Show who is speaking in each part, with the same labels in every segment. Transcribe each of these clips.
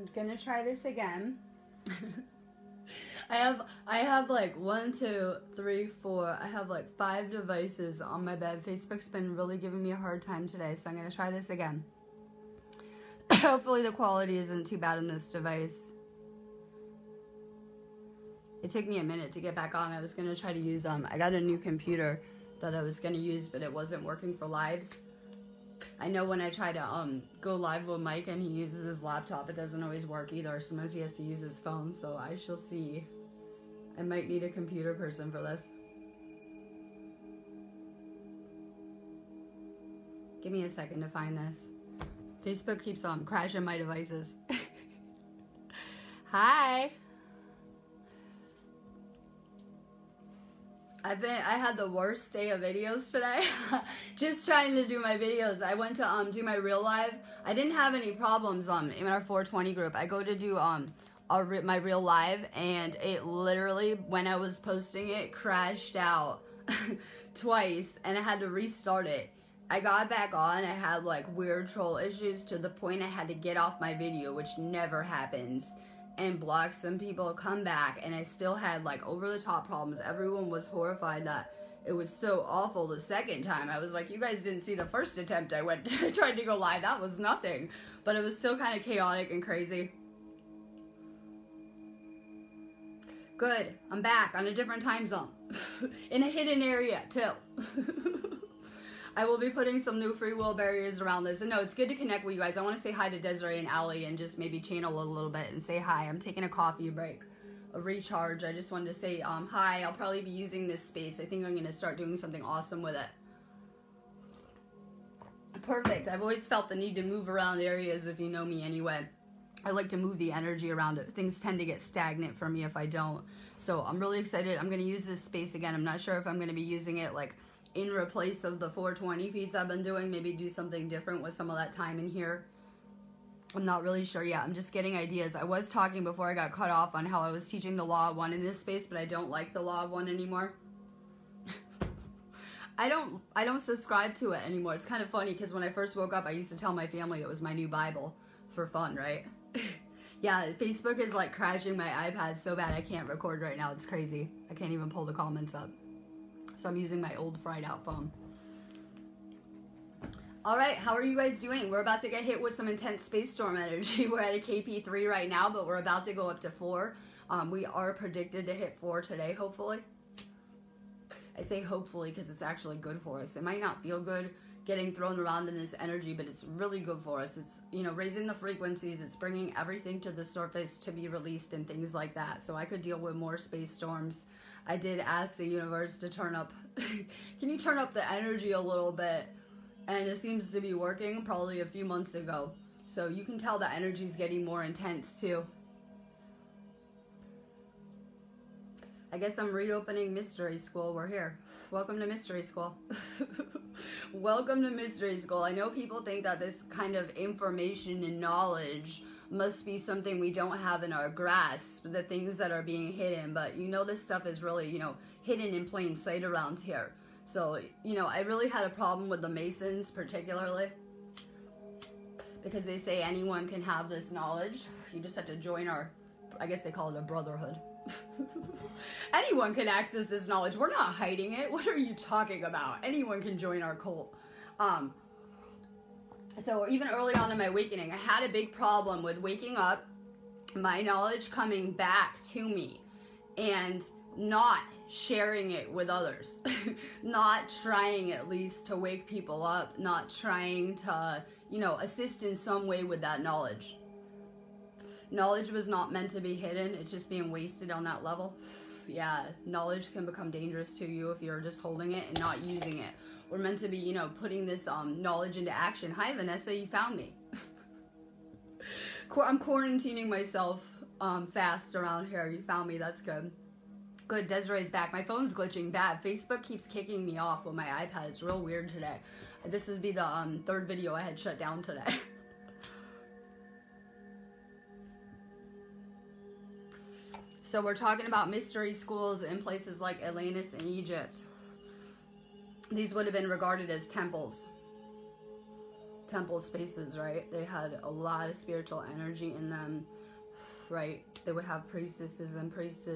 Speaker 1: I'm gonna try this again. I have like 1, 2, 3, 4. I have like 5 devices on my bed. Facebook's been really giving me a hard time today, so I'm gonna try this again. Hopefully the quality isn't too bad on this device. It took me a minute to get back on. I was gonna try to use I got a new computer that I was gonna use, but it wasn't working for lives. I know when I try to go live with Mike and he uses his laptop, it doesn't always work either. Sometimes he has to use his phone, so I shall see. I might need a computer person for this. Give me a second to find this. Facebook keeps crashing my devices. Hi. I had the worst day of videos today. Just trying to do my videos. I went to do my real live. I didn't have any problems in our 420 group. I go to do my real live, and it literally, when I was posting it, crashed out twice, and I had to restart it. I got back on. I had like weird troll issues to the point I had to get off my video, which never happens, and block some people, come back, and I still had like over the top problems. Everyone was horrified that it was so awful the second time. I was like, you guys didn't see the first attempt I went to, tried to go live. That was nothing, but it was still kind of chaotic and crazy. Good, I'm back on a different time zone in a hidden area too. I will be putting some new free will barriers around this. And no, it's good to connect with you guys. I want to say hi to Desiree and Allie and just maybe channel a little bit and say hi. I'm taking a coffee break, a recharge. I just wanted to say hi. I'll probably be using this space. I think I'm going to start doing something awesome with it. Perfect. I've always felt the need to move around areas if you know me anyway. I like to move the energy around it. Things tend to get stagnant for me if I don't. So I'm really excited. I'm going to use this space again. I'm not sure if I'm going to be using it like in replace of the 420 feeds I've been doing. Maybe do something different with some of that time in here. I'm not really sure yet. I'm just getting ideas. I was talking before I got cut off on how I was teaching the law of one in this space, but I don't like the law of one anymore. I don't subscribe to it anymore. It's kind of funny because when I first woke up, I used to tell my family it was my new Bible for fun, right? Yeah, Facebook is like crashing my iPad so bad I can't record right now. It's crazy. I can't even pull the comments up. So I'm using my old fried out phone. All right, how are you guys doing? We're about to get hit with some intense space storm energy. We're at a KP3 right now, but we're about to go up to 4. We are predicted to hit 4 today, hopefully. I say hopefully because it's actually good for us. It might not feel good getting thrown around in this energy, but it's really good for us. It's, you know, raising the frequencies. It's bringing everything to the surface to be released and things like that. So I could deal with more space storms. I did ask the universe to turn up, can you turn up the energy a little bit? And it seems to be working probably a few months ago. So you can tell the energy is getting more intense too. I guess I'm reopening Mystery School. We're here. Welcome to Mystery School. Welcome to Mystery School. I know people think that this kind of information and knowledge must be something we don't have in our grasp, the things that are being hidden, but you know this stuff is really, you know, hidden in plain sight around here. So, you know, I really had a problem with the Masons particularly because they say anyone can have this knowledge. You just have to join our, I guess they call it a brotherhood. Anyone can access this knowledge. We're not hiding it. What are you talking about? Anyone can join our cult. So even early on in my awakening, I had a big problem with waking up, my knowledge coming back to me, and not sharing it with others. Not trying at least to wake people up, not trying to, you know, assist in some way with that knowledge. Knowledge was not meant to be hidden. It's just being wasted on that level. Yeah, knowledge can become dangerous to you if you're just holding it and not using it. We're meant to be, you know, putting this knowledge into action. Hi, Vanessa, you found me. I'm quarantining myself fast around here. You found me. That's good. Good, Desiree's back. My phone's glitching bad. Facebook keeps kicking me off with my iPad. It's real weird today. This would be the 3rd video I had shut down today. So we're talking about mystery schools in places like Atlantis and Egypt. These would have been regarded as temples temple spaces, right? They had a lot of spiritual energy in them, right? They would have priestesses and priests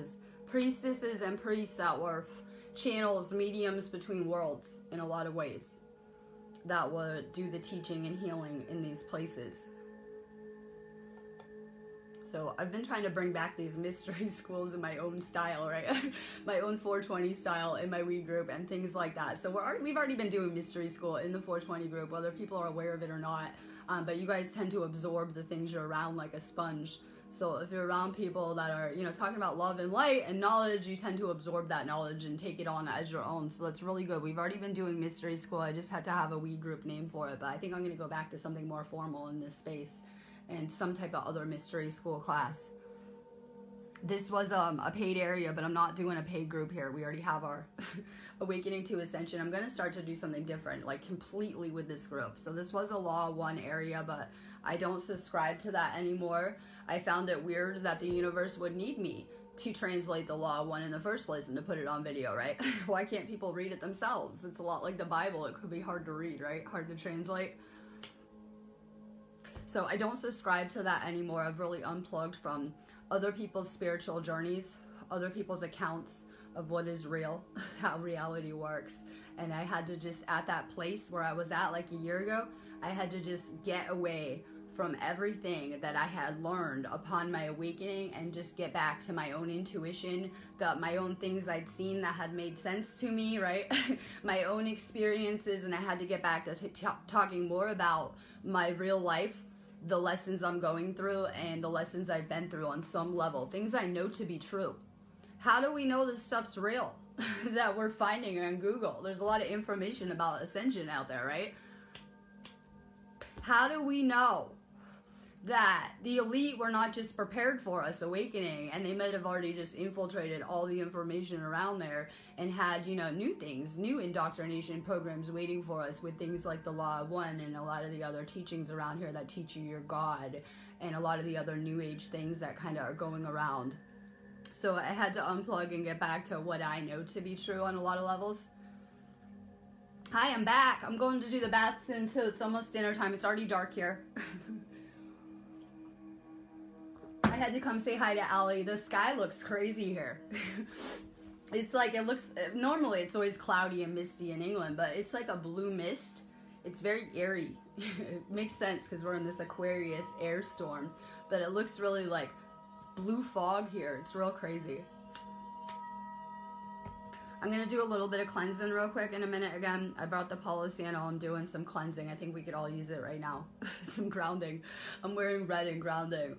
Speaker 1: that were channels, mediums between worlds in a lot of ways, that would do the teaching and healing in these places. So I've been trying to bring back these mystery schools in my own style, right? My own 420 style in my weed group and things like that. So we've already been doing mystery school in the 420 group, whether people are aware of it or not. But you guys tend to absorb the things you're around like a sponge. So if you're around people that are, you know, talking about love and light and knowledge, you tend to absorb that knowledge and take it on as your own. So that's really good. We've already been doing mystery school. I just had to have a weed group name for it. But I think I'm going to go back to something more formal in this space and some type of other mystery school class. This was a paid area, but I'm not doing a paid group here. We already have our Awakening to Ascension. I'm going to start to do something different, like completely with this group. So this was a Law 1 area, but I don't subscribe to that anymore. I found it weird that the universe would need me to translate the Law 1 in the first place and to put it on video, right? Why can't people read it themselves? It's a lot like the Bible. It could be hard to read, right? Hard to translate. So I don't subscribe to that anymore. I've really unplugged from other people's spiritual journeys, other people's accounts of what is real, how reality works. And I had to just, at that place where I was at like a year ago, I had to just get away from everything that I had learned upon my awakening and just get back to my own intuition, my own things I'd seen that had made sense to me, right? My own experiences, and I had to get back to talking more about my real life, the lessons I'm going through and the lessons I've been through on some level, things I know to be true. How do we know this stuff's real that we're finding on Google? There's a lot of information about ascension out there, right? How do we know that the elite were not just prepared for us awakening, and they might have already just infiltrated all the information around there and had, you know, new things, new indoctrination programs waiting for us with things like the Law of One and a lot of the other teachings around here that teach you your God and a lot of the other new age things that kind of are going around. So I had to unplug and get back to what I know to be true on a lot of levels. Hi, I'm back. I'm going to do the baths until it's almost dinner time. It's already dark here. I had to come say hi to Allie. The sky looks crazy here. It's like, it looks, normally it's always cloudy and misty in England, but it's like a blue mist. It's very eerie. It makes sense because we're in this Aquarius air storm, but it looks really like blue fog here. It's real crazy. I'm going to do a little bit of cleansing real quick in a minute again. I brought the Palo Santo. I'm doing some cleansing. I think we could all use it right now. Some grounding. I'm wearing red and grounding.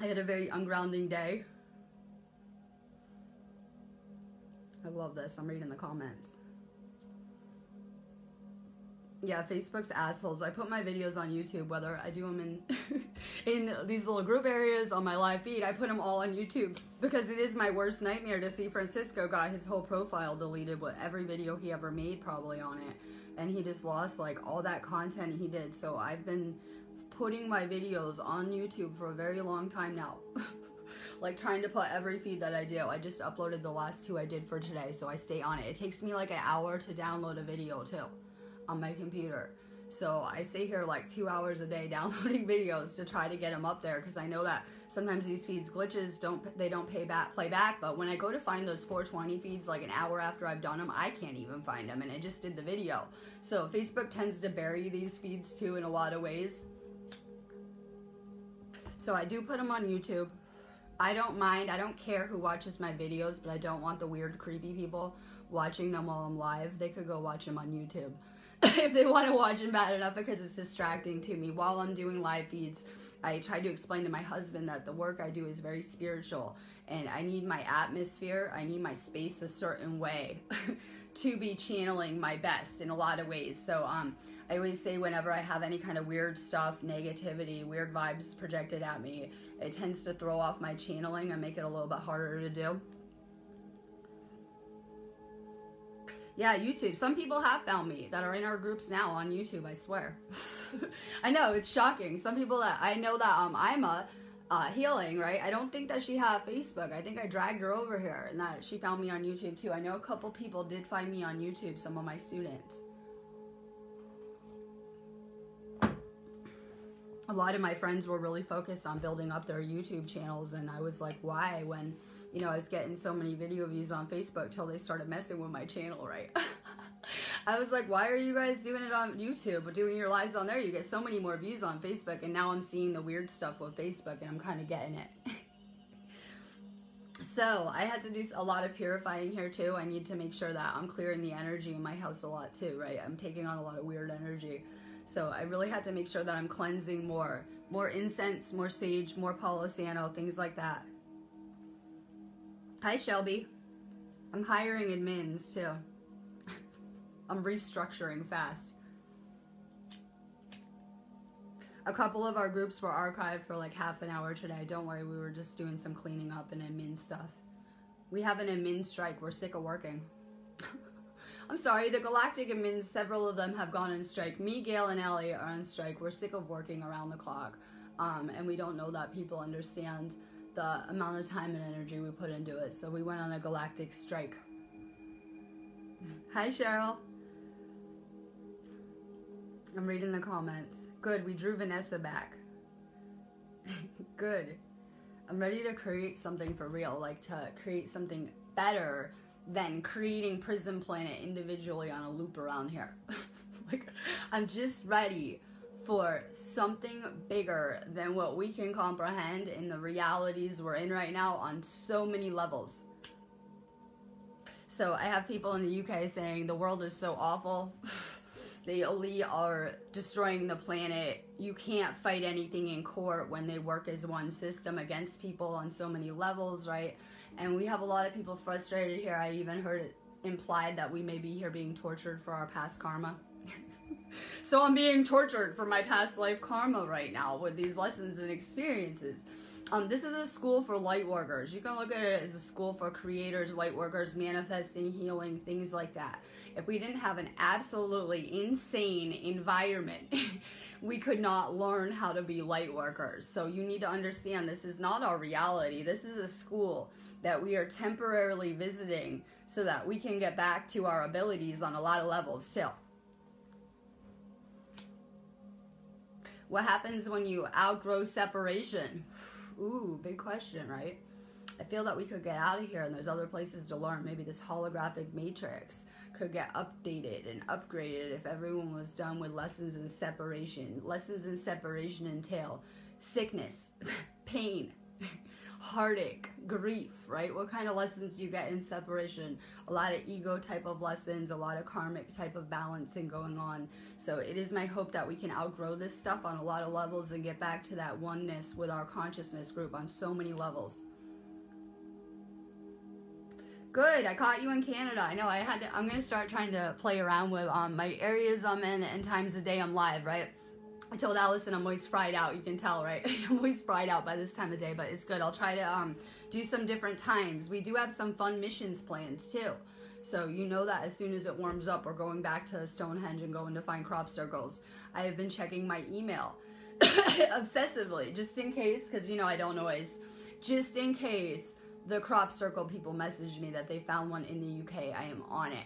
Speaker 1: I had a very ungrounding day. I love this. I'm reading the comments. Yeah, Facebook's assholes. I put my videos on YouTube, whether I do them in these little group areas on my live feed. I put them all on YouTube because it is my worst nightmare to see Francisco got his whole profile deleted with every video he ever made probably on it. And he just lost like all that content he did. So I've been putting my videos on YouTube for a very long time now. Like trying to put every feed that I do. I just uploaded the last 2 I did for today, so I stay on it. It takes me like an hour to download a video too on my computer. So I stay here like 2 hours a day downloading videos to try to get them up there, because I know that sometimes these feeds glitches, they don't play back, but when I go to find those 420 feeds like an hour after I've done them, I can't even find them, and I just did the video. So Facebook tends to bury these feeds too in a lot of ways. So I do put them on YouTube. I don't mind, I don't care who watches my videos, but I don't want the weird creepy people watching them while I'm live. They could go watch them on YouTube if they want to watch them bad enough, because it's distracting to me. While I'm doing live feeds, I try to explain to my husband that the work I do is very spiritual, and I need my atmosphere, I need my space a certain way to be channeling my best in a lot of ways. So I always say whenever I have any kind of weird stuff, negativity, weird vibes projected at me, it tends to throw off my channeling and make it a little bit harder to do. Yeah, YouTube. Some people have found me that are in our groups now on YouTube, I swear. I know, it's shocking. Some people that I know that Ima healing, right? I don't think that she had Facebook. I think I dragged her over here and that she found me on YouTube too. I know a couple people did find me on YouTube, some of my students. a lot of my friends were really focused on building up their YouTube channels, and I was like, why? When, you know, I was getting so many video views on Facebook till they started messing with my channel, right? I was like, why are you guys doing it on YouTube, but doing your lives on there? You get so many more views on Facebook, and now I'm seeing the weird stuff with Facebook, and I'm kind of getting it. So I had to do a lot of purifying here too. I need to make sure that I'm clearing the energy in my house a lot too, right? I'm taking on a lot of weird energy. So I really had to make sure that I'm cleansing more incense, more sage, more Palo Santo, things like that. Hi, Shelby. I'm hiring admins too. I'm restructuring fast. A couple of our groups were archived for like half an hour today. Don't worry, we were just doing some cleaning up and admin stuff. We have an admin strike. We're sick of working. I'm sorry, the Galactic admins, several of them have gone on strike. Me, Gail, and Ellie are on strike. We're sick of working around the clock. And we don't know that people understand the amount of time and energy we put into it. So we went on a galactic strike. Hi, Cheryl. I'm reading the comments. Good, we drew Vanessa back. Good. I'm ready to create something for real, like to create something better than creating Prism Planet individually on a loop around here. Like, I'm just ready for something bigger than what we can comprehend in the realities we're in right now on so many levels. So I have people in the UK saying the world is so awful. The elite are destroying the planet. You can't fight anything in court when they work as one system against people on so many levels, right? And we have a lot of people frustrated here. I even heard it implied that we may be here being tortured for our past karma. So I'm being tortured for my past life karma right now with these lessons and experiences. This is a school for light workers. You can look at it as a school for creators, light workers, manifesting, healing, things like that. If we didn't have an absolutely insane environment, we could not learn how to be light workers. So you need to understand this is not our reality. This is a school that we are temporarily visiting so that we can get back to our abilities on a lot of levels still. What happens when you outgrow separation? Ooh, big question, right? I feel that we could get out of here and there's other places to learn. Maybe this holographic matrix could get updated and upgraded if everyone was done with lessons in separation. Lessons in separation entail sickness, pain, heartache, grief, right? What kind of lessons do you get in separation? A lot of ego type of lessons, a lot of karmic type of balancing going on. So it is my hope that we can outgrow this stuff on a lot of levels and get back to that oneness with our consciousness group on so many levels. Good, I caught you in Canada. I know I'm gonna start trying to play around with my areas I'm in and times of day I'm live, right? I told Allison I'm always fried out. You can tell, right? I'm always fried out by this time of day, but it's good. I'll try to do some different times. We do have some fun missions planned too. So you know that as soon as it warms up, we're going back to Stonehenge and going to find crop circles. I have been checking my email obsessively, just in case, because you know I don't always, just in case the crop circle people message me that they found one in the UK. I am on it.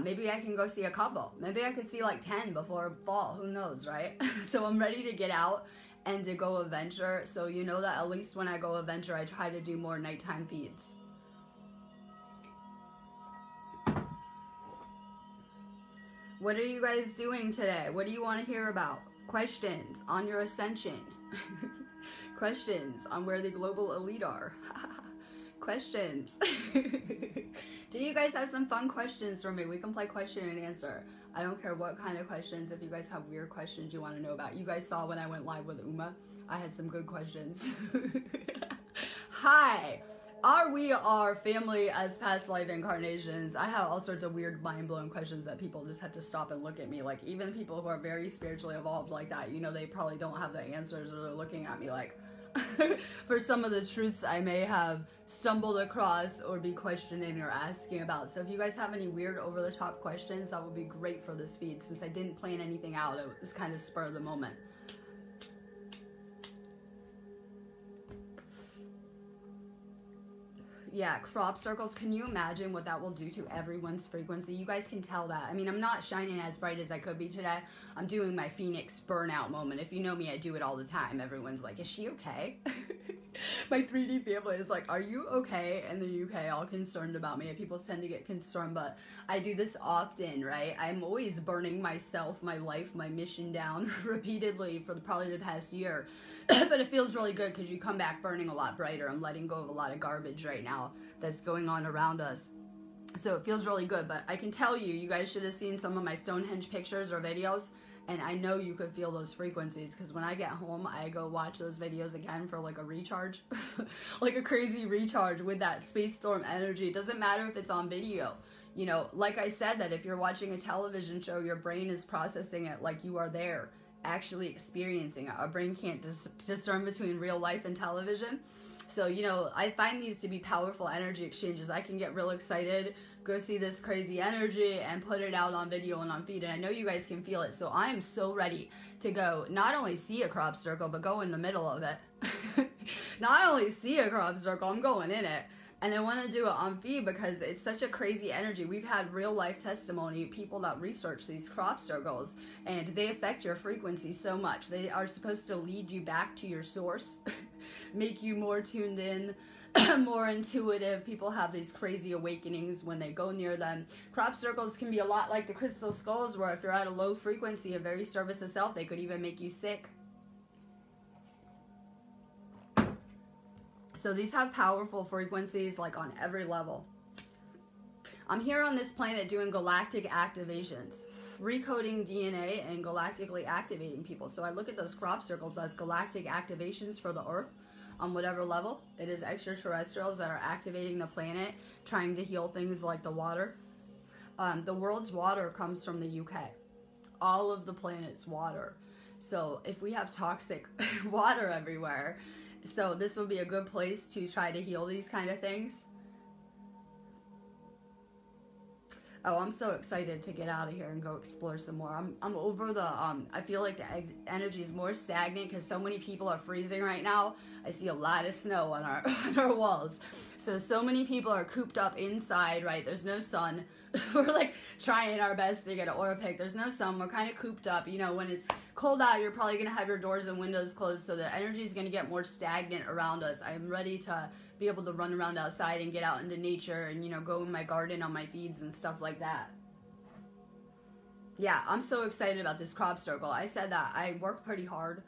Speaker 1: Maybe I can go see a couple. Maybe I could see like 10 before fall. Who knows, right? So I'm ready to get out and to go adventure. So you know that at least when I go adventure, I try to do more nighttime feeds. What are you guys doing today? What do you want to hear about? Questions on your ascension. Questions on where the global elite are. Questions. Do you guys have some fun questions for me? We can play question and answer. I don't care what kind of questions. If you guys have weird questions you want to know about. You guys saw when I went live with Uma. I had some good questions. Hi. Are we our family as past life incarnations? I have all sorts of weird mind-blowing questions that people just had to stop and look at me. Like even people who are very spiritually evolved like that, you know, they probably don't have the answers or they're looking at me like, for some of the truths I may have stumbled across or be questioning or asking about. So if you guys have any weird over-the-top questions, that would be great for this feed. Since I didn't plan anything out, it was kind of spur of the moment. Yeah, crop circles. Can you imagine what that will do to everyone's frequency? You guys can tell that. I mean, I'm not shining as bright as I could be today. I'm doing my Phoenix burnout moment. If you know me, I do it all the time. Everyone's like, is she okay? My 3D family is like, are you okay? In the UK, all concerned about me. People tend to get concerned, but I do this often, right? I'm always burning myself, my life, my mission down repeatedly for probably the past year. But it feels really good because you come back burning a lot brighter. I'm letting go of a lot of garbage right now that's going on around us. So it feels really good. But I can tell you, you guys should have seen some of my Stonehenge pictures or videos. And I know you could feel those frequencies because when I get home, I go watch those videos again for like a recharge. Like a crazy recharge with that space storm energy. It doesn't matter if it's on video. You know, like I said, that if you're watching a television show, your brain is processing it like you are there, actually experiencing it. Our brain can't discern between real life and television. So, you know, I find these to be powerful energy exchanges. I can get real excited, go see this crazy energy, and put it out on video and on feed. And I know you guys can feel it. So I am so ready to go not only see a crop circle, but go in the middle of it. Not only see a crop circle, I'm going in it. And I want to do it on feed because it's such a crazy energy. We've had real life testimony, people that research these crop circles, and they affect your frequency so much. They are supposed to lead you back to your source, make you more tuned in, more intuitive. People have these crazy awakenings when they go near them. Crop circles can be a lot like the crystal skulls, where if you're at a low frequency, a very service of self, they could even make you sick. So these have powerful frequencies, like on every level. I'm here on this planet doing galactic activations, recoding DNA and galactically activating people. So I look at those crop circles as galactic activations for the Earth on whatever level. It is extraterrestrials that are activating the planet, trying to heal things like the water. The world's water comes from the UK. All of the planet's water. So if we have toxic water everywhere, so this would be a good place to try to heal these kind of things. Oh, I'm so excited to get out of here and go explore some more. I'm over the, I feel like the energy is more stagnant because so many people are freezing right now. I see a lot of snow on our, on our walls. So many people are cooped up inside, right? There's no sun. We're like trying our best to get an aura pic. There's no sun. We're kind of cooped up. You know, when it's cold out, you're probably going to have your doors and windows closed. So the energy is going to get more stagnant around us. I'm ready to be able to run around outside and get out into nature and, you know, go in my garden on my feeds and stuff like that. Yeah, I'm so excited about this crop circle. I said that I work pretty hard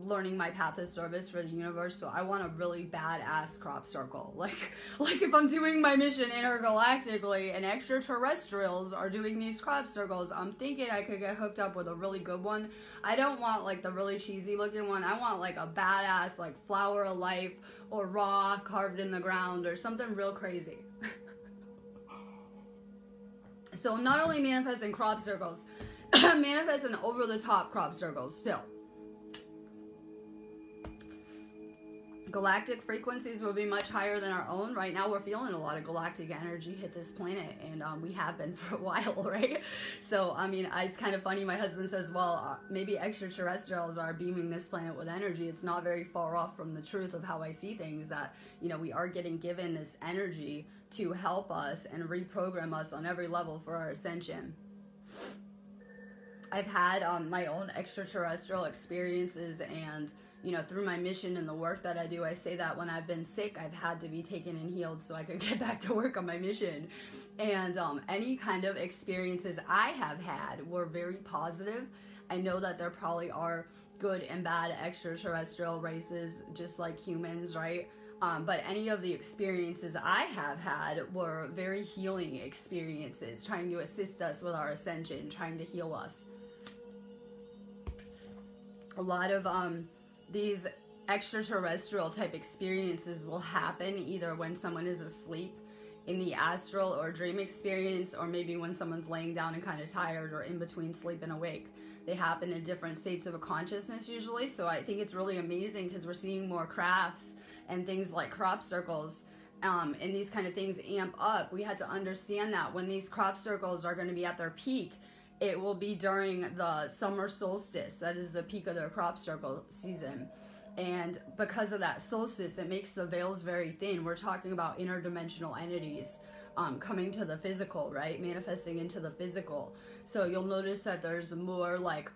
Speaker 1: learning my path of service for the universe, so I want a really badass crop circle. Like if I'm doing my mission intergalactically and extraterrestrials are doing these crop circles, I'm thinking I could get hooked up with a really good one. I don't want like the really cheesy looking one. I want like a badass like flower of life or raw carved in the ground or something real crazy. So I'm not only manifesting crop circles, I'm manifesting over the top crop circles still. Galactic frequencies will be much higher than our own. Right now we're feeling a lot of galactic energy hit this planet, and we have been for a while, right? So, I mean, it's kind of funny. My husband says, well, maybe extraterrestrials are beaming this planet with energy. It's not very far off from the truth of how I see things, that, you know, we are getting given this energy to help us and reprogram us on every level for our ascension. I've had my own extraterrestrial experiences, and you know, through my mission and the work that I do, I say that when I've been sick, I've had to be taken and healed so I could get back to work on my mission. And any kind of experiences I have had were very positive. I know that there probably are good and bad extraterrestrial races, just like humans, right? But any of the experiences I have had were very healing experiences, trying to assist us with our ascension, trying to heal us. A lot of these extraterrestrial type experiences will happen either when someone is asleep in the astral or dream experience, or maybe when someone's laying down and kind of tired, or in between sleep and awake. They happen in different states of a consciousness usually. So I think it's really amazing because we're seeing more crafts and things like crop circles, and these kind of things amp up. We had to understand that when these crop circles are going to be at their peak, it will be during the summer solstice. That is the peak of their crop circle season. And because of that solstice, it makes the veils very thin. We're talking about interdimensional entities coming to the physical, right? Manifesting into the physical. So you'll notice that there's more like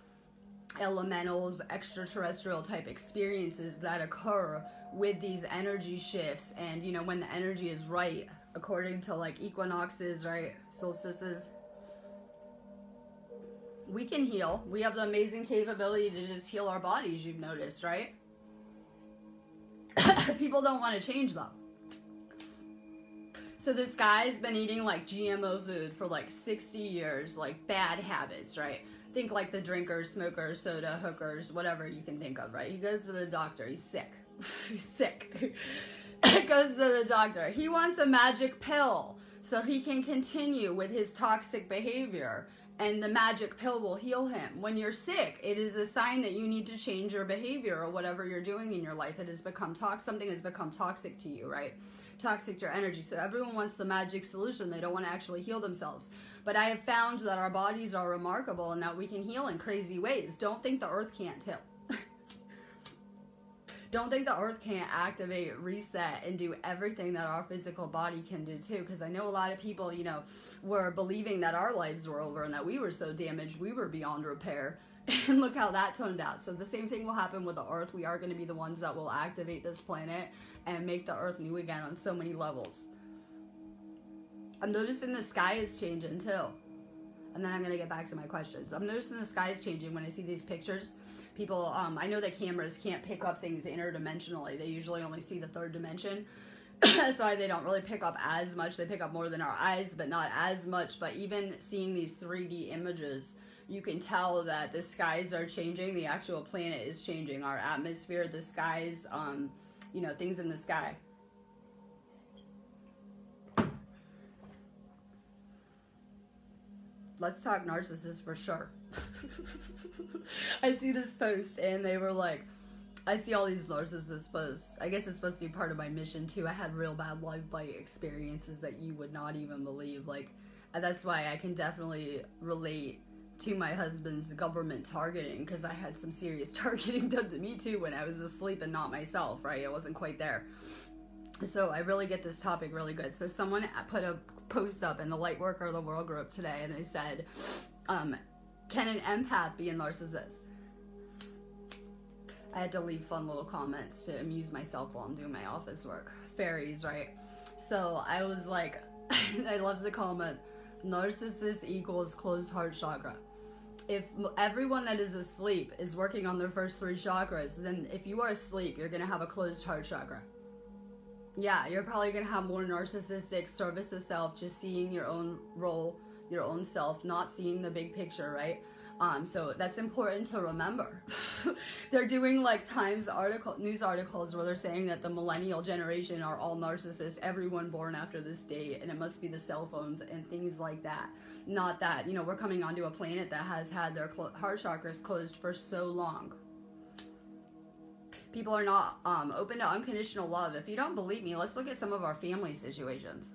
Speaker 1: elementals, extraterrestrial type experiences that occur with these energy shifts. And, you know, when the energy is right, according to like equinoxes, right? Solstices. We can heal. We have the amazing capability to just heal our bodies, you've noticed, right? People don't want to change though. So this guy's been eating like GMO food for like 60 years, like bad habits, right? Think like the drinkers, smokers, soda, hookers, whatever you can think of, right? He goes to the doctor. He's sick. He's sick. Goes to the doctor. He wants a magic pill so he can continue with his toxic behavior. And the magic pill will heal him. When you're sick, it is a sign that you need to change your behavior or whatever you're doing in your life. It has become something has become toxic to you, right? Toxic to your energy. So everyone wants the magic solution. They don't want to actually heal themselves. But I have found that our bodies are remarkable and that we can heal in crazy ways. Don't think the earth can't heal. Don't think the earth can't activate, reset, and do everything that our physical body can do too. Because I know a lot of people, you know, were believing that our lives were over and that we were so damaged, we were beyond repair. And look how that turned out. So the same thing will happen with the earth. We are going to be the ones that will activate this planet and make the earth new again on so many levels. I'm noticing the sky is changing too. And then I'm going to get back to my questions. I'm noticing the sky is changing when I see these pictures. People, I know that cameras can't pick up things interdimensionally. They usually only see the third dimension. That's why they don't really pick up as much. They pick up more than our eyes, but not as much. But even seeing these 3D images, you can tell that the skies are changing. The actual planet is changing. Our atmosphere, the skies, you know, things in the sky. Let's talk narcissists for sure. I see this post and they were like, I see all these narcissist posts. I guess it's supposed to be part of my mission too. I had real bad life bite experiences that you would not even believe. Like, that's why I can definitely relate to my husband's government targeting, because I had some serious targeting done to me too when I was asleep and not myself, right? I wasn't quite there. So I really get this topic really good. So someone put a post up in the Lightworker of the World group today and they said, can an empath be a narcissist? I had to leave fun little comments to amuse myself while I'm doing my office work. Fairies, right? So I was like, I love the comment, narcissist equals closed heart chakra. If everyone that is asleep is working on their first 3 chakras, then if you are asleep, you're going to have a closed heart chakra. Yeah, you're probably going to have more narcissistic service to self, just seeing your own role, your own self, not seeing the big picture, right? So that's important to remember. They're doing like news articles where they're saying that the millennial generation are all narcissists, everyone born after this date, and it must be the cell phones and things like that. Not that, you know, we're coming onto a planet that has had their heart chakras closed for so long. People are not open to unconditional love. If you don't believe me, let's look at some of our family situations.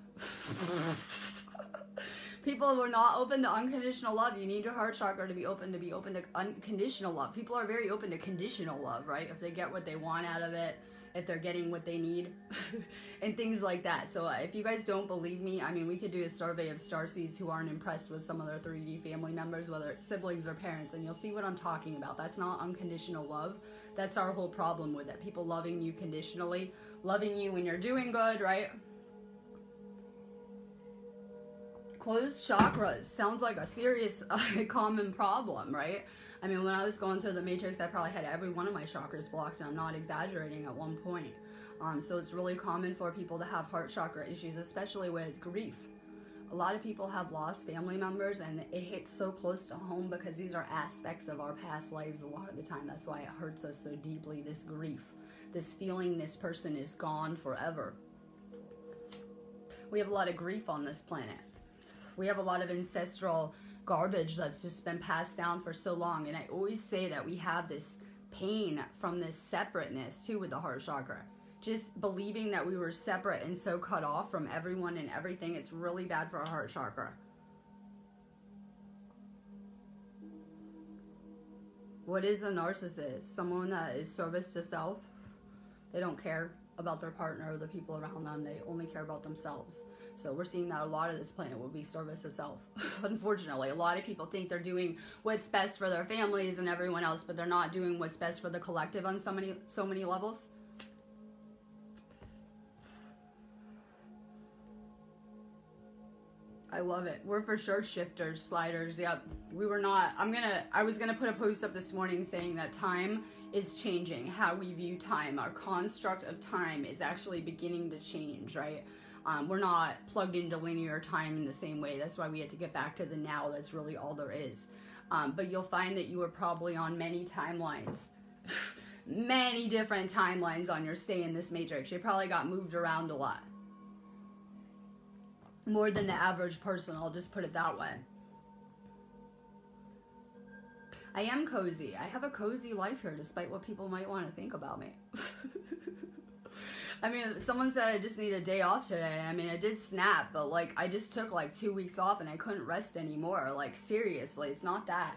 Speaker 1: People were not open to unconditional love. You need your heart chakra to be open to unconditional love. People are very open to conditional love, right? If they get what they want out of it, if they're getting what they need, and things like that. So if you guys don't believe me, I mean, we could do a survey of starseeds who aren't impressed with some of their 3D family members, whether it's siblings or parents, and you'll see what I'm talking about. That's not unconditional love. That's our whole problem with it. People loving you conditionally, loving you when you're doing good, right? Closed chakras sounds like a serious common problem, right? I mean, when I was going through the matrix, I probably had every one of my chakras blocked, and I'm not exaggerating at one point. So it's really common for people to have heart chakra issues, especially with grief. A lot of people have lost family members, and it hits so close to home because these are aspects of our past lives a lot of the time. That's why it hurts us so deeply, this grief, this feeling this person is gone forever. We have a lot of grief on this planet. We have a lot of ancestral garbage that's just been passed down for so long. And I always say that we have this pain from this separateness too with the heart chakra. Just believing that we were separate and so cut off from everyone and everything. It's really bad for our heart chakra. What is a narcissist? Someone that is service to self? They don't care about their partner or the people around them. They only care about themselves. So we're seeing that a lot of this planet will be service itself. Unfortunately, a lot of people think they're doing what's best for their families and everyone else, but they're not doing what's best for the collective on so many levels. I love it. We're for sure shifters, sliders. Yep. We were not. I was gonna put a post up this morning saying that time is changing. How we view time, our construct of time is actually beginning to change, right? We're not plugged into linear time in the same way. That's why we had to get back to the now. That's really all there is. But you'll find that you are probably on many timelines. Many different timelines on your stay in this matrix. You probably got moved around a lot. More than the average person, I'll just put it that way. I am cozy. I have a cozy life here, despite what people might want to think about me. I mean, someone said I just need a day off today. I mean, I did snap, but like, I just took like 2 weeks off and I couldn't rest anymore. Like, seriously, it's not that.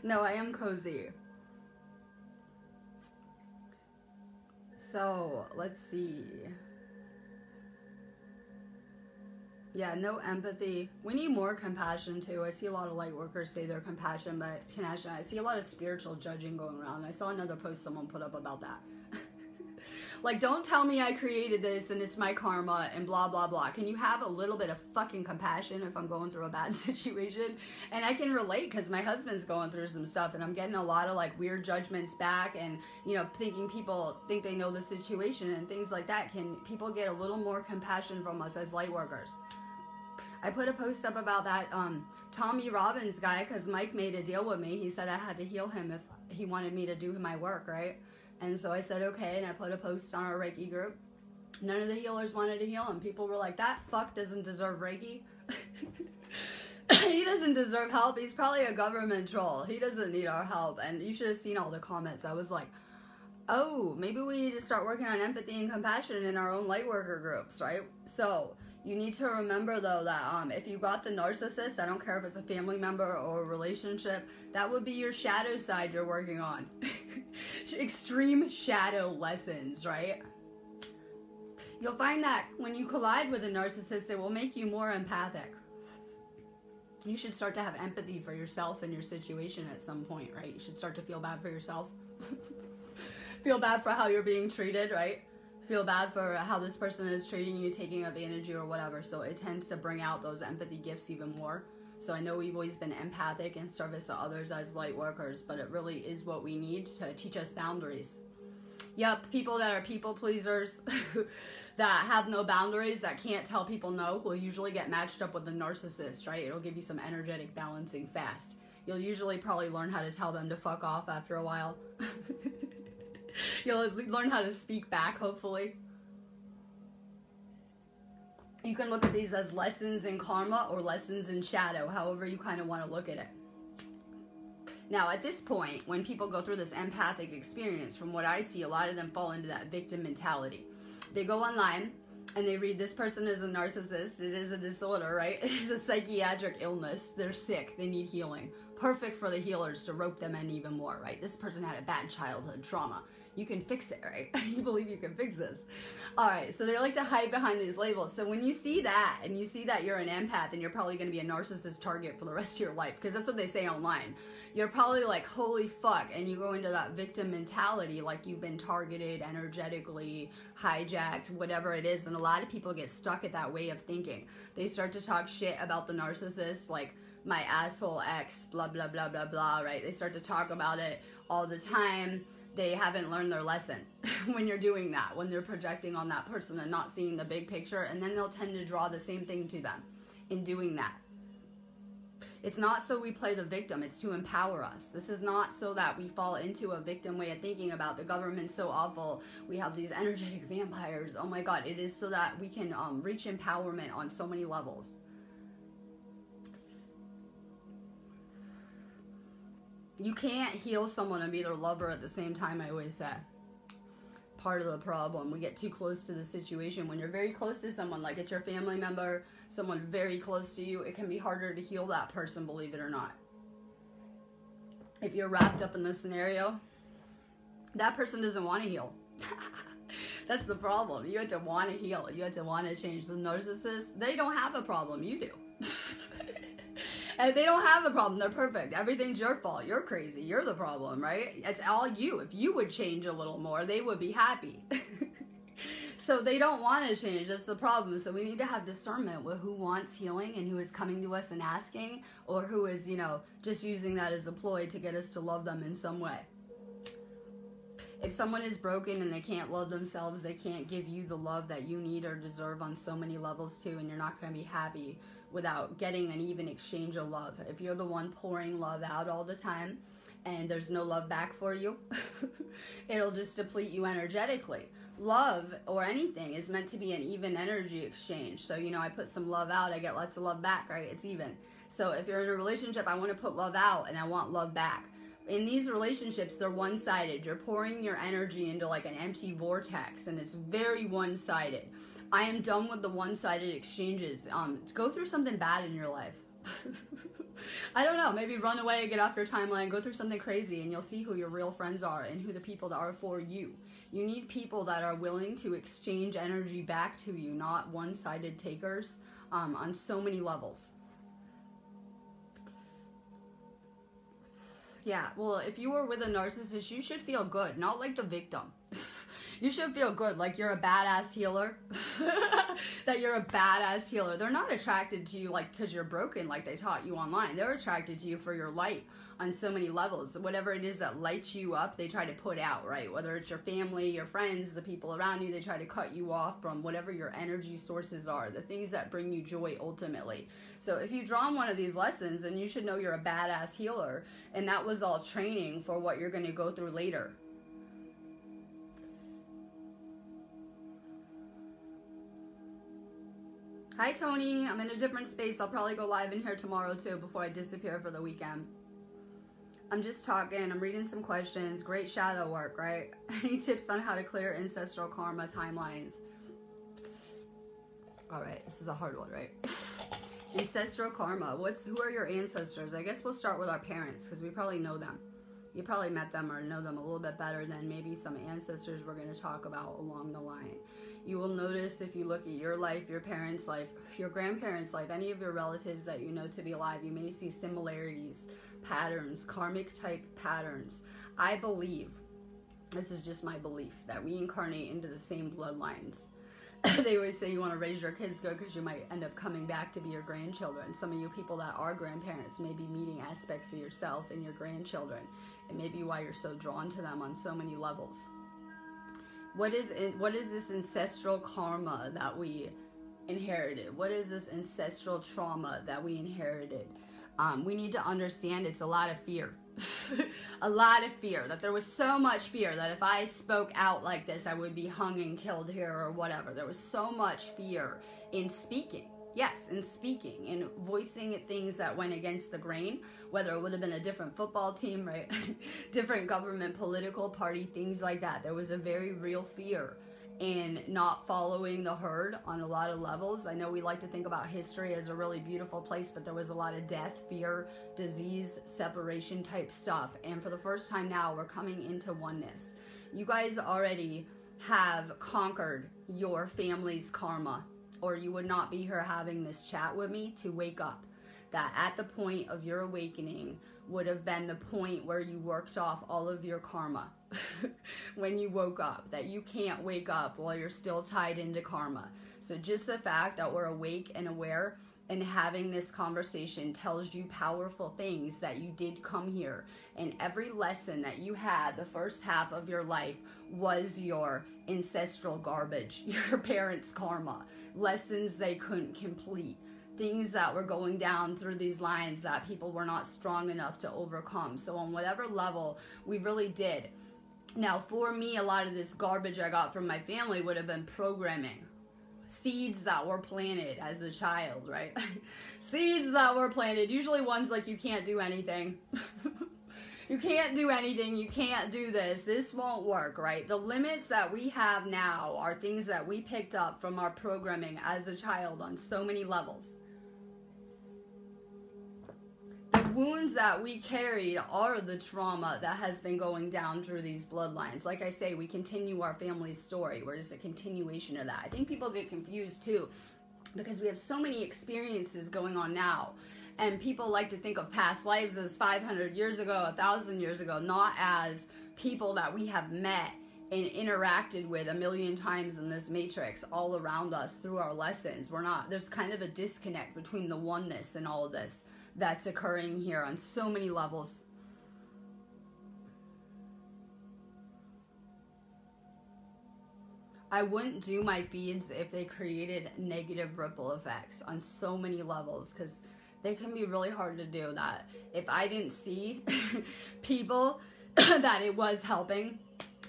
Speaker 1: No, I am cozy. So, let's see. Yeah, no empathy. We need more compassion too. I see a lot of light workers say they're compassion, but I see a lot of spiritual judging going around. I saw another post someone put up about that. Like, don't tell me I created this and it's my karma and blah, blah, blah. Can you have a little bit of fucking compassion if I'm going through a bad situation? And I can relate because my husband's going through some stuff and I'm getting a lot of like weird judgments back and, you know, thinking people think they know the situation and things like that. Can people get a little more compassion from us as light workers? I put a post up about that Tommy Robbins guy because Mike made a deal with me. He said I had to heal him if he wanted me to do my work, right? And so I said, okay, and I put a post on our Reiki group. None of the healers wanted to heal him. People were like, that fuck doesn't deserve Reiki. He doesn't deserve help. He's probably a government troll. He doesn't need our help. And you should have seen all the comments. I was like, oh, maybe we need to start working on empathy and compassion in our own light worker groups, right? So you need to remember, though, that if you got the narcissist, I don't care if it's a family member or a relationship, that would be your shadow side you're working on. Extreme shadow lessons, right? You'll find that when you collide with a narcissist, it will make you more empathic. You should start to have empathy for yourself and your situation at some point, right? You should start to feel bad for yourself. Feel bad for how you're being treated, right? Feel bad for how this person is treating you, taking advantage of you or whatever. So it tends to bring out those empathy gifts even more. So I know we've always been empathic in service to others as light workers, but it really is what we need to teach us boundaries. Yep, people that are people pleasers, that have no boundaries, that can't tell people no, will usually get matched up with a narcissist, right? It'll give you some energetic balancing fast. You'll usually probably learn how to tell them to fuck off after a while. You'll learn how to speak back, hopefully. You can look at these as lessons in karma or lessons in shadow, however you kind of want to look at it. Now, at this point, when people go through this empathic experience, from what I see, a lot of them fall into that victim mentality. They go online and they read, this person is a narcissist, it is a disorder, right? It is a psychiatric illness, they're sick, they need healing. Perfect for the healers to rope them in even more, right? This person had a bad childhood trauma. You can fix it, right? You believe you can fix this. All right, so they like to hide behind these labels. So when you see that, and you see that you're an empath, and you're probably going to be a narcissist target for the rest of your life, because that's what they say online. You're probably like, holy fuck, and you go into that victim mentality, like you've been targeted energetically, hijacked, whatever it is, and a lot of people get stuck at that way of thinking. They start to talk shit about the narcissist, like, my asshole ex, blah, blah, blah, blah, blah, right? They start to talk about it all the time. They haven't learned their lesson when you're doing that, when they're projecting on that person and not seeing the big picture, and then they'll tend to draw the same thing to them in doing that. It's not so we play the victim, it's to empower us. This is not so that we fall into a victim way of thinking about the government's so awful, we have these energetic vampires, oh my god. It is so that we can reach empowerment on so many levels. You can't heal someone and be their lover at the same time, I always say. Part of the problem. We get too close to the situation. When you're very close to someone, like it's your family member, someone very close to you, it can be harder to heal that person, believe it or not. If you're wrapped up in the scenario, That person doesn't want to heal. That's the problem. You have to want to heal. You have to want to change. The narcissist, they don't have a problem. You do. And they don't have a problem. They're perfect. Everything's your fault. You're crazy. You're the problem, right? It's all you. If you would change a little more, they would be happy. So they don't want to change. That's the problem. So we need to have discernment with who wants healing and who is coming to us and asking, or who is, you know, just using that as a ploy to get us to love them in some way. If someone is broken and they can't love themselves, they can't give you the love that you need or deserve on so many levels too, and you're not going to be happy without getting an even exchange of love. If you're the one pouring love out all the time and there's no love back for you, it'll just deplete you energetically. Love or anything is meant to be an even energy exchange. So, you know, I put some love out, I get lots of love back, right? It's even. So if you're in a relationship, I want to put love out and I want love back. In these relationships, they're one-sided. You're pouring your energy into like an empty vortex, and it's very one-sided. I am done with the one-sided exchanges. Go through something bad in your life. I don't know, maybe run away, get off your timeline, go through something crazy, and you'll see who your real friends are and who the people that are for you. You need people that are willing to exchange energy back to you, not one-sided takers, on so many levels. Yeah, well, if you were with a narcissist, you should feel good, not like the victim. You should feel good, like you're a badass healer. That you're a badass healer. They're not attracted to you like because you're broken like they taught you online. They're attracted to you for your light on so many levels. Whatever it is that lights you up, they try to put out, right? Whether it's your family, your friends, the people around you, they try to cut you off from whatever your energy sources are, the things that bring you joy ultimately. So if you've drawn one of these lessons, then you should know you're a badass healer, and that was all training for what you're going to go through later. Hi, Tony. I'm in a different space. I'll probably go live in here tomorrow, too, before I disappear for the weekend. I'm just talking. I'm reading some questions. Great shadow work, right? Any tips on how to clear ancestral karma timelines? All right. This is a hard one, right? Ancestral karma. Who are your ancestors? I guess we'll start with our parents because we probably know them. You probably met them or know them a little bit better than maybe some ancestors we're going to talk about along the line. You will notice if you look at your life, your parents' life, your grandparents' life, any of your relatives that you know to be alive, you may see similarities, patterns, karmic type patterns. I believe, this is just my belief, that we incarnate into the same bloodlines. They always say you want to raise your kids good because you might end up coming back to be your grandchildren. Some of you people that are grandparents may be meeting aspects of yourself in your grandchildren. It may be why you're so drawn to them on so many levels. What is this ancestral karma that we inherited? What is this ancestral trauma that we inherited? We need to understand it's a lot of fear. A lot of fear. That there was so much fear that if I spoke out like this, I would be hung and killed here or whatever. There was so much fear in speaking. Yes, in speaking, in voicing things that went against the grain, whether it would have been a different football team, right? Different government, political party, things like that. There was a very real fear in not following the herd on a lot of levels. I know we like to think about history as a really beautiful place, but there was a lot of death, fear, disease, separation type stuff. And for the first time now, we're coming into oneness. You guys already have conquered your family's karma, or you would not be here having this chat with me to wake up. That at the point of your awakening would have been the point where you worked off all of your karma. When you woke up, that you can't wake up while you're still tied into karma. So just the fact that we're awake and aware and having this conversation tells you powerful things that you did come here. And every lesson that you had the first half of your life was your ancestral garbage, your parents' karma, lessons they couldn't complete, things that were going down through these lines that people were not strong enough to overcome. So on whatever level, we really did. Now, for me, a lot of this garbage I got from my family would have been programming. Seeds that were planted as a child, right? Seeds that were planted. Usually ones like, you can't do anything. You can't do anything. You can't do this. This won't work, right? The limits that we have now are things that we picked up from our programming as a child on so many levels. The wounds that we carried are the trauma that has been going down through these bloodlines. Like I say, we continue our family's story. We're just a continuation of that. I think people get confused too, because we have so many experiences going on now. And people like to think of past lives as 500 years ago, 1,000 years ago, not as people that we have met and interacted with a million times in this matrix all around us through our lessons. There's kind of a disconnect between the oneness and all of this that's occurring here on so many levels. I wouldn't do my feeds if they created negative ripple effects on so many levels, because they can be really hard to do that. If I didn't see people that it was helping,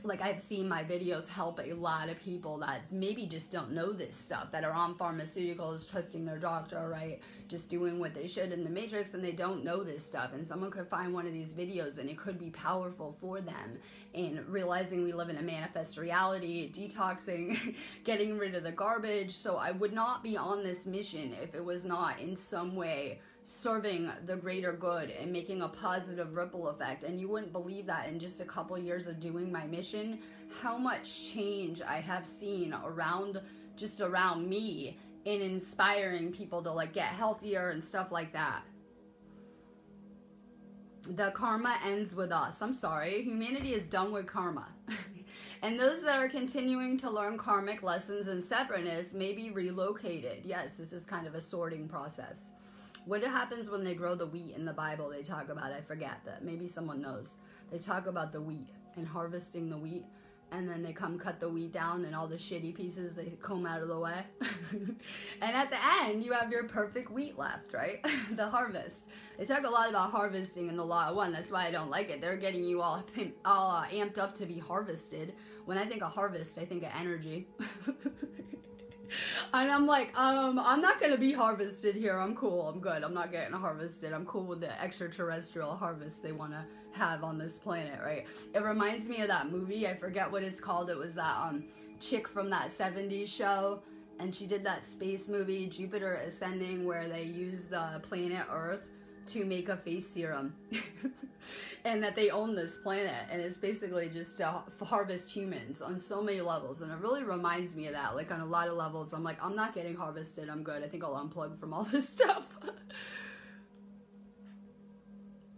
Speaker 1: like I've seen my videos help a lot of people that maybe just don't know this stuff, that are on pharmaceuticals, trusting their doctor, right? Just doing what they should in the matrix, and they don't know this stuff. And someone could find one of these videos and it could be powerful for them in realizing we live in a manifest reality, detoxing, getting rid of the garbage. So I would not be on this mission if it was not in some way serving the greater good and making a positive ripple effect. And you wouldn't believe that in just a couple years of doing my mission, how much change I have seen around me in inspiring people to like get healthier and stuff like that. The karma ends with us. I'm sorry, humanity is done with karma. And those that are continuing to learn karmic lessons and separateness may be relocated. Yes, this is kind of a sorting process. What happens when they grow the wheat in the Bible? They talk about, I forget, that maybe someone knows. They talk about the wheat and harvesting the wheat, and then they come cut the wheat down and all the shitty pieces they comb out of the way. And at the end, you have your perfect wheat left, right? The harvest. They talk a lot about harvesting in the Law of One. That's why I don't like it. They're getting you all amped up to be harvested. When I think of harvest, I think of energy. And I'm like, I'm not going to be harvested here. I'm cool. I'm good. I'm not getting harvested. I'm cool with the extraterrestrial harvest they want to have on this planet, right? It reminds me of that movie. I forget what it's called. It was that chick from that 70s show. And she did that space movie, Jupiter Ascending, where they use the planet Earth to make a face serum. And that they own this planet, and it's basically just to harvest humans on so many levels. And it really reminds me of that, like on a lot of levels. I'm like, I'm not getting harvested, I'm good. I think I'll unplug from all this stuff.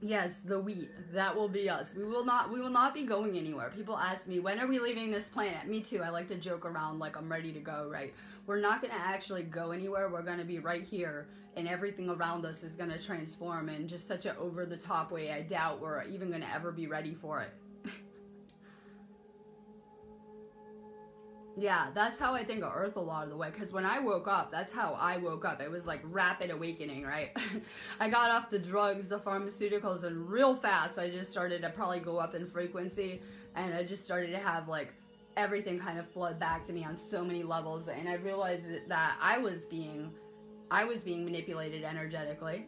Speaker 1: Yes, the wheat, that will be us. We will not be going anywhere. People ask me, when are we leaving this planet? Me too. I like to joke around like I'm ready to go, right? We're not going to actually go anywhere. We're going to be right here, and everything around us is going to transform in just such an over-the-top way. I doubt we're even going to ever be ready for it. Yeah, that's how I think of Earth a lot of the way, because when I woke up, that's how I woke up. It was like rapid awakening, right? I got off the drugs, the pharmaceuticals, and real fast I just started to probably go up in frequency, and I just started to have like everything kind of flood back to me on so many levels, and I realized that I was being manipulated energetically.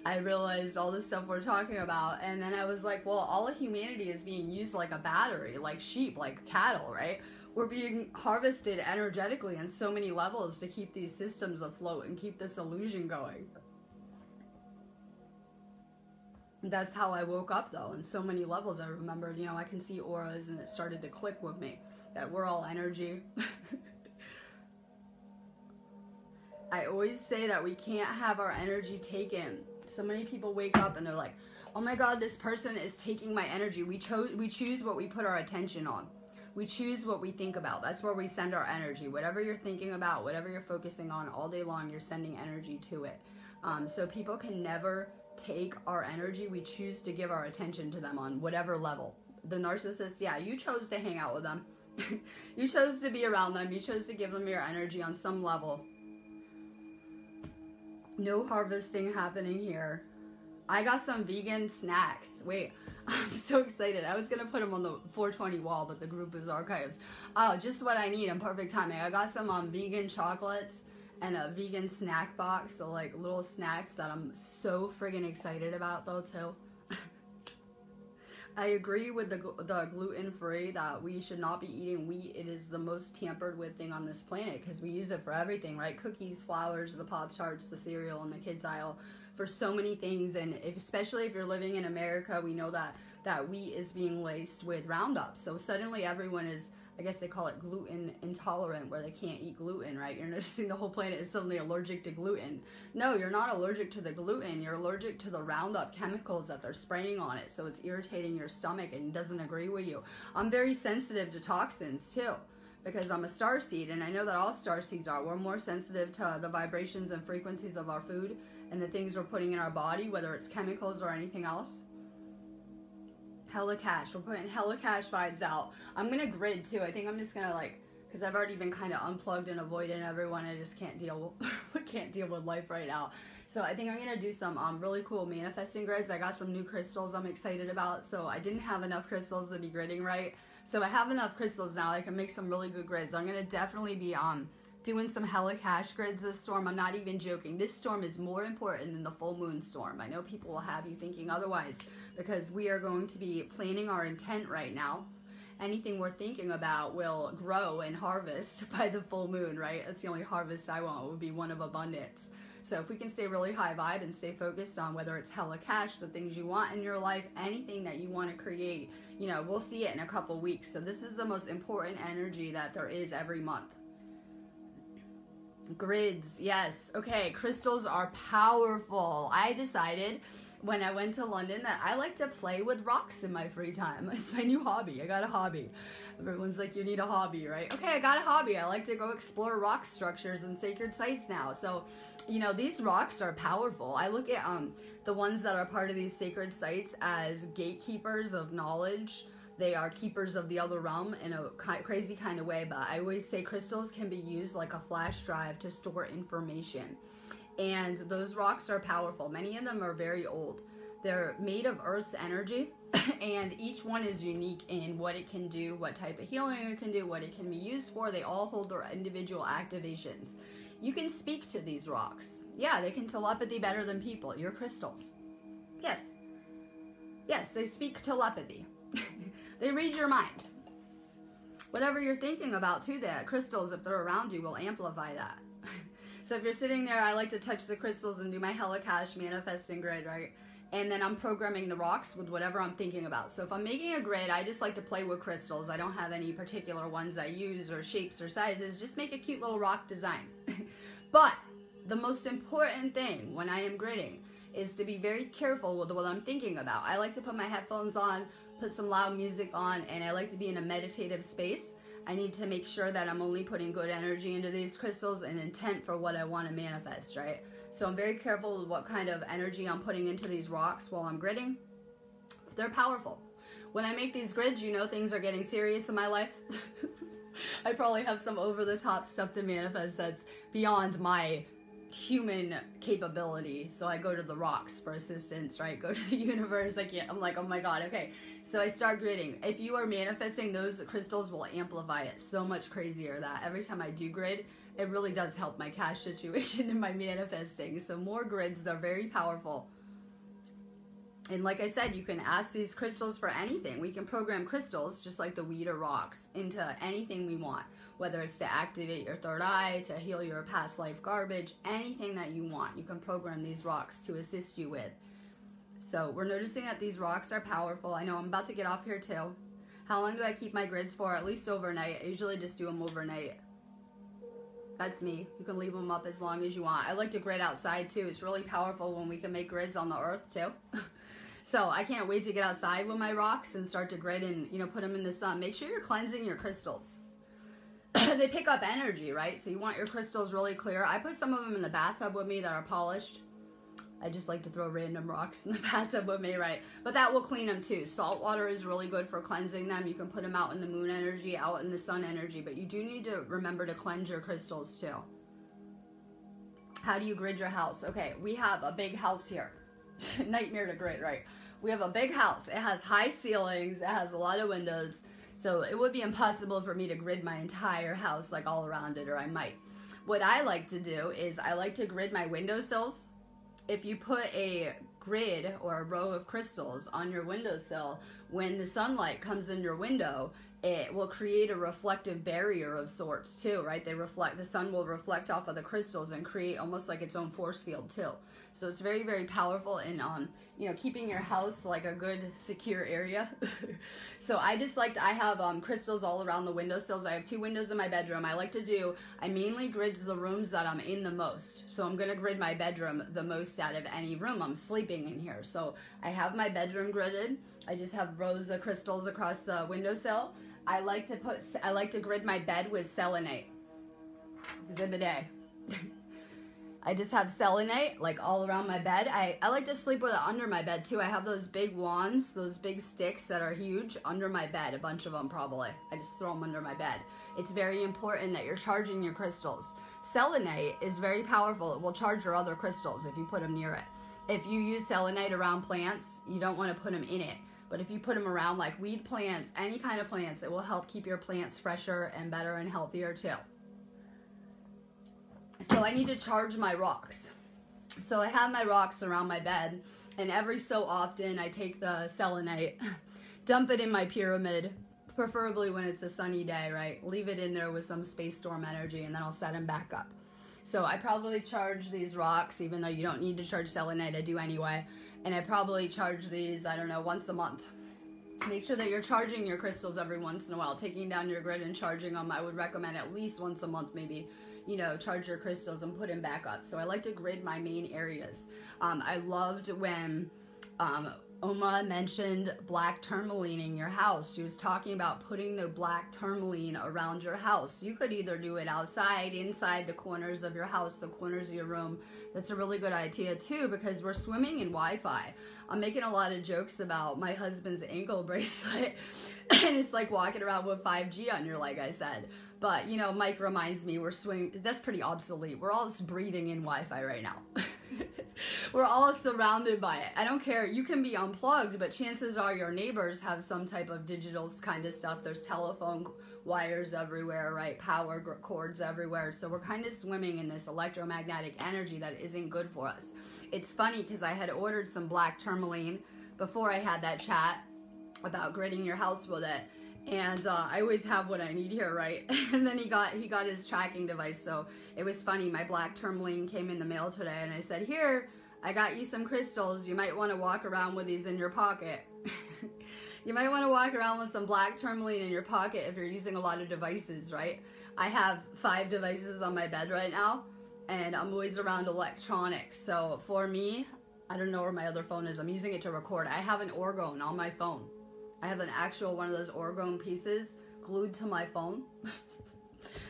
Speaker 1: I realized all the stuff we're talking about, and then I was like, well, all of humanity is being used like a battery, like sheep, like cattle, right? We're being harvested energetically on so many levels to keep these systems afloat and keep this illusion going. That's how I woke up, though, on so many levels. I remembered, you know, I can see auras, and it started to click with me that we're all energy. I always say that we can't have our energy taken. So many people wake up and they're like, oh my God, this person is taking my energy. We choose what we put our attention on. We choose what we think about. That's where we send our energy. Whatever you're thinking about, whatever you're focusing on all day long, you're sending energy to it. So people can never take our energy. We choose to give our attention to them on whatever level. The narcissist, yeah, you chose to hang out with them. You chose to be around them. You chose to give them your energy on some level. No harvesting happening here. I got some vegan snacks. Wait, I'm so excited. I was going to put them on the 420 wall, but the group is archived. Oh, just what I need in perfect timing. I got some vegan chocolates and a vegan snack box. So like little snacks that I'm so friggin' excited about though too. I agree with the gluten-free that we should not be eating wheat. It is the most tampered with thing on this planet because we use it for everything, right? Cookies, flowers, the Pop-Tarts, the cereal in the kids' aisle. for so many things. And especially if you're living in America, we know that wheat is being laced with Roundup. So suddenly everyone is, I guess they call it gluten intolerant, where they can't eat gluten, right? You're noticing the whole planet is suddenly allergic to gluten. No, you're not allergic to the gluten. You're allergic to the Roundup chemicals that they're spraying on it. So it's irritating your stomach and doesn't agree with you. I'm very sensitive to toxins too, because I'm a starseed, and I know that all starseeds are. We're more sensitive to the vibrations and frequencies of our food and the things we're putting in our body, whether it's chemicals or anything else. Hella cash. We're putting hella cash vibes out. I'm gonna grid too. I think I'm just gonna because I've already been kind of unplugged and avoiding everyone. I just can't deal with life right now. So I think I'm gonna do some really cool manifesting grids. I got some new crystals I'm excited about. So I didn't have enough crystals to be gridding right. So I have enough crystals now. I can make some really good grids. I'm gonna definitely be doing some hella cash grids this storm. I'm not even joking. This storm is more important than the full moon storm. I know people will have you thinking otherwise, because we are going to be planning our intent right now. Anything we're thinking about will grow and harvest by the full moon, right? That's the only harvest I want, would be one of abundance. So if we can stay really high vibe and stay focused on whether it's hella cash, the things you want in your life, anything that you want to create, you know, we'll see it in a couple weeks. So this is the most important energy that there is every month. Grids, yes. Okay, crystals are powerful. I decided when I went to London that I like to play with rocks in my free time. It's my new hobby. I got a hobby. Everyone's like, you need a hobby, right? Okay, I got a hobby. I like to go explore rock structures and sacred sites now. So, you know, these rocks are powerful. I look at the ones that are part of these sacred sites as gatekeepers of knowledge. They are keepers of the other realm in a crazy kind of way, but I always say crystals can be used like a flash drive to store information. And those rocks are powerful. Many of them are very old. They're made of Earth's energy, and each one is unique in what it can do, what type of healing it can do, what it can be used for. They all hold their individual activations. You can speak to these rocks. Yeah, they can telepathy better than people. Your crystals. Yes. Yes, they speak telepathy. They read your mind. Whatever you're thinking about too, that crystals, if they're around you, will amplify that. So if you're sitting there, I like to touch the crystals and do my hella cash manifesting grid, right? And then I'm programming the rocks with whatever I'm thinking about. So if I'm making a grid, I just like to play with crystals. I don't have any particular ones I use or shapes or sizes. Just make a cute little rock design. But the most important thing when I am gridding is to be very careful with what I'm thinking about. I like to put my headphones on, put some loud music on, and I like to be in a meditative space. I need to make sure that I'm only putting good energy into these crystals and intent for what I want to manifest, right? So I'm very careful with what kind of energy I'm putting into these rocks while I'm gridding. They're powerful. When I make these grids, you know things are getting serious in my life. I probably have some over-the-top stuff to manifest that's beyond my human capability, so I go to the rocks for assistance, right? Go to the universe. I'm like, oh my god, okay. So I start gridding. If you are manifesting, those crystals will amplify it so much crazier that every time I do grid, it really does help my cash situation and my manifesting. So more grids, they're very powerful. And like I said, you can ask these crystals for anything. We can program crystals, just like the weed or rocks, into anything we want. Whether it's to activate your third eye, to heal your past life garbage, anything that you want, you can program these rocks to assist you with. So we're noticing that these rocks are powerful. I know I'm about to get off here too. How long do I keep my grids for? At least overnight. I usually just do them overnight. That's me. You can leave them up as long as you want. I like to grid outside too. It's really powerful when we can make grids on the earth too. So I can't wait to get outside with my rocks and start to grid and, you know, put them in the sun. Make sure you're cleansing your crystals. They pick up energy, right? So you want your crystals really clear. I put some of them in the bathtub with me that are polished. I just like to throw random rocks in the bathtub with me, right? But that will clean them too. Salt water is really good for cleansing them. You can put them out in the moon energy, out in the sun energy, but you do need to remember to cleanse your crystals too. How do you grid your house? Okay, we have a big house here. Nightmare to grid, right? We have a big house. It has high ceilings. It has a lot of windows. So it would be impossible for me to grid my entire house like all around it, or I might. What I like to do is I like to grid my windowsills. If you put a grid or a row of crystals on your windowsill, when the sunlight comes in your window, it will create a reflective barrier of sorts too, right? The sun will reflect off of the crystals and create almost like its own force field too. So it's very, very powerful in, keeping your house like a good, secure area. So I have crystals all around the windowsills. I have 2 windows in my bedroom. I mainly grid the rooms that I'm in the most. So I'm going to grid my bedroom the most out of any room. I'm sleeping in here. So I have my bedroom gridded. I just have rows of crystals across the windowsill. I like to grid my bed with selenite. Exhibit A. I just have selenite like all around my bed. I like to sleep with it under my bed too. I have those big wands, those big sticks that are huge under my bed, a bunch of them probably. I just throw them under my bed. It's very important that you're charging your crystals. Selenite is very powerful. It will charge your other crystals if you put them near it. If you use selenite around plants, you don't want to put them in it. But if you put them around like weed plants, any kind of plants, it will help keep your plants fresher and better and healthier too. So I need to charge my rocks. So I have my rocks around my bed, and every so often I take the selenite, dump it in my pyramid, preferably when it's a sunny day, right? Leave it in there with some space storm energy, and then I'll set them back up. So I probably charge these rocks, even though you don't need to charge selenite, I do anyway. And I probably charge these, I don't know, once a month. Make sure that you're charging your crystals every once in a while. Taking down your grid and charging them, I would recommend at least once a month maybe. Charge your crystals and put them back up. So I like to grid my main areas. I loved when Oma mentioned black tourmaline in your house. She was talking about putting the black tourmaline around your house. You could either do it outside, inside, the corners of your house, the corners of your room. That's a really good idea too, because we're swimming in Wi-Fi. I'm making a lot of jokes about my husband's ankle bracelet, and it's like walking around with 5G on your leg, I said. But, Mike reminds me we're swimming. That's pretty obsolete. We're all just breathing in Wi-Fi right now. We're all surrounded by it. I don't care. You can be unplugged, but chances are your neighbors have some type of digital kind of stuff. There's telephone wires everywhere, right? Power cords everywhere. So we're kind of swimming in this electromagnetic energy that isn't good for us. It's funny because I had ordered some black tourmaline before I had that chat about gridding your house with it. And I always have what I need here, right? And then he got his tracking device. So it was funny. My black tourmaline came in the mail today, and I said, "Here, I got you some crystals. You might want to walk around with these in your pocket." You might want to walk around with some black tourmaline in your pocket if you're using a lot of devices, right? I have 5 devices on my bed right now, and I'm always around electronics. So for me, I don't know where my other phone is. I'm using it to record. I have an orgone on my phone. I have an actual one of those orgone pieces glued to my phone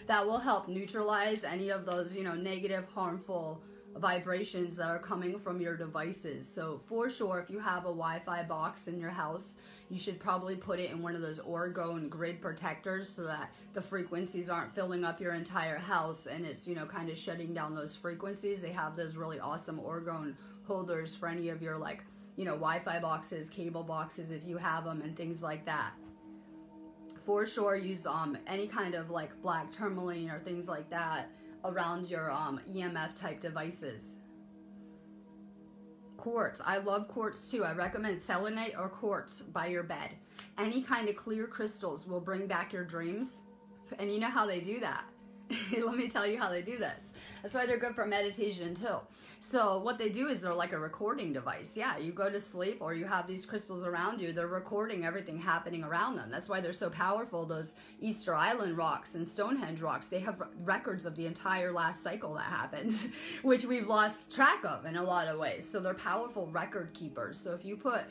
Speaker 1: that will help neutralize any of those, negative, harmful vibrations that are coming from your devices. So for sure, if you have a Wi-Fi box in your house, you should probably put it in one of those orgone grid protectors so that the frequencies aren't filling up your entire house and it's, kind of shutting down those frequencies. They have those really awesome orgone holders for any of your Wi-Fi boxes, cable boxes if you have them, and things like that. For sure, use any kind of black tourmaline or things like that around your EMF type devices. Quartz. I love quartz too. I recommend selenite or quartz by your bed. Any kind of clear crystals will bring back your dreams. And you know how they do that. Let me tell you how they do this. That's why they're good for meditation too. So what they do is they're like a recording device. Yeah, you go to sleep or you have these crystals around you. They're recording everything happening around them. That's why they're so powerful. Those Easter Island rocks and Stonehenge rocks, they have records of the entire last cycle that happened, which we've lost track of in a lot of ways. So they're powerful record keepers. So if you put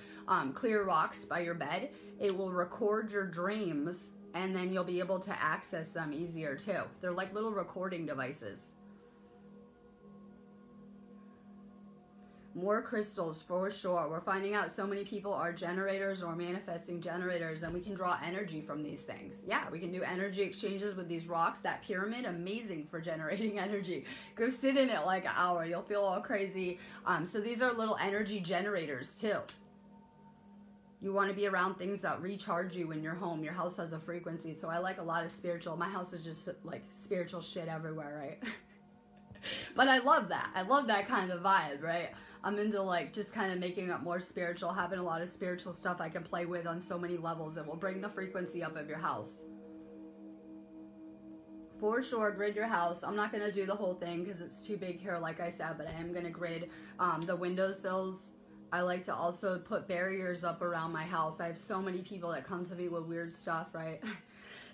Speaker 1: clear rocks by your bed, it will record your dreams, and then you'll be able to access them easier too. They're like little recording devices. More crystals for sure. We're finding out so many people are generators or manifesting generators, and we can draw energy from these things. Yeah, we can do energy exchanges with these rocks. That pyramid, amazing for generating energy. Go sit in it like an hour. You'll feel all crazy. So these are little energy generators too. You want to be around things that recharge you in your home. Your house has a frequency. So I like a lot of spiritual. My house is just like spiritual shit everywhere, right? But I love that. I love that kind of vibe, right? I'm into like just kind of making it more spiritual, having a lot of spiritual stuff I can play with on so many levels. It will bring the frequency up of your house. For sure, grid your house. I'm not going to do the whole thing because it's too big here, like I said, but I am going to grid the windowsills. I like to also put barriers up around my house. I have so many people that come to me with weird stuff, right?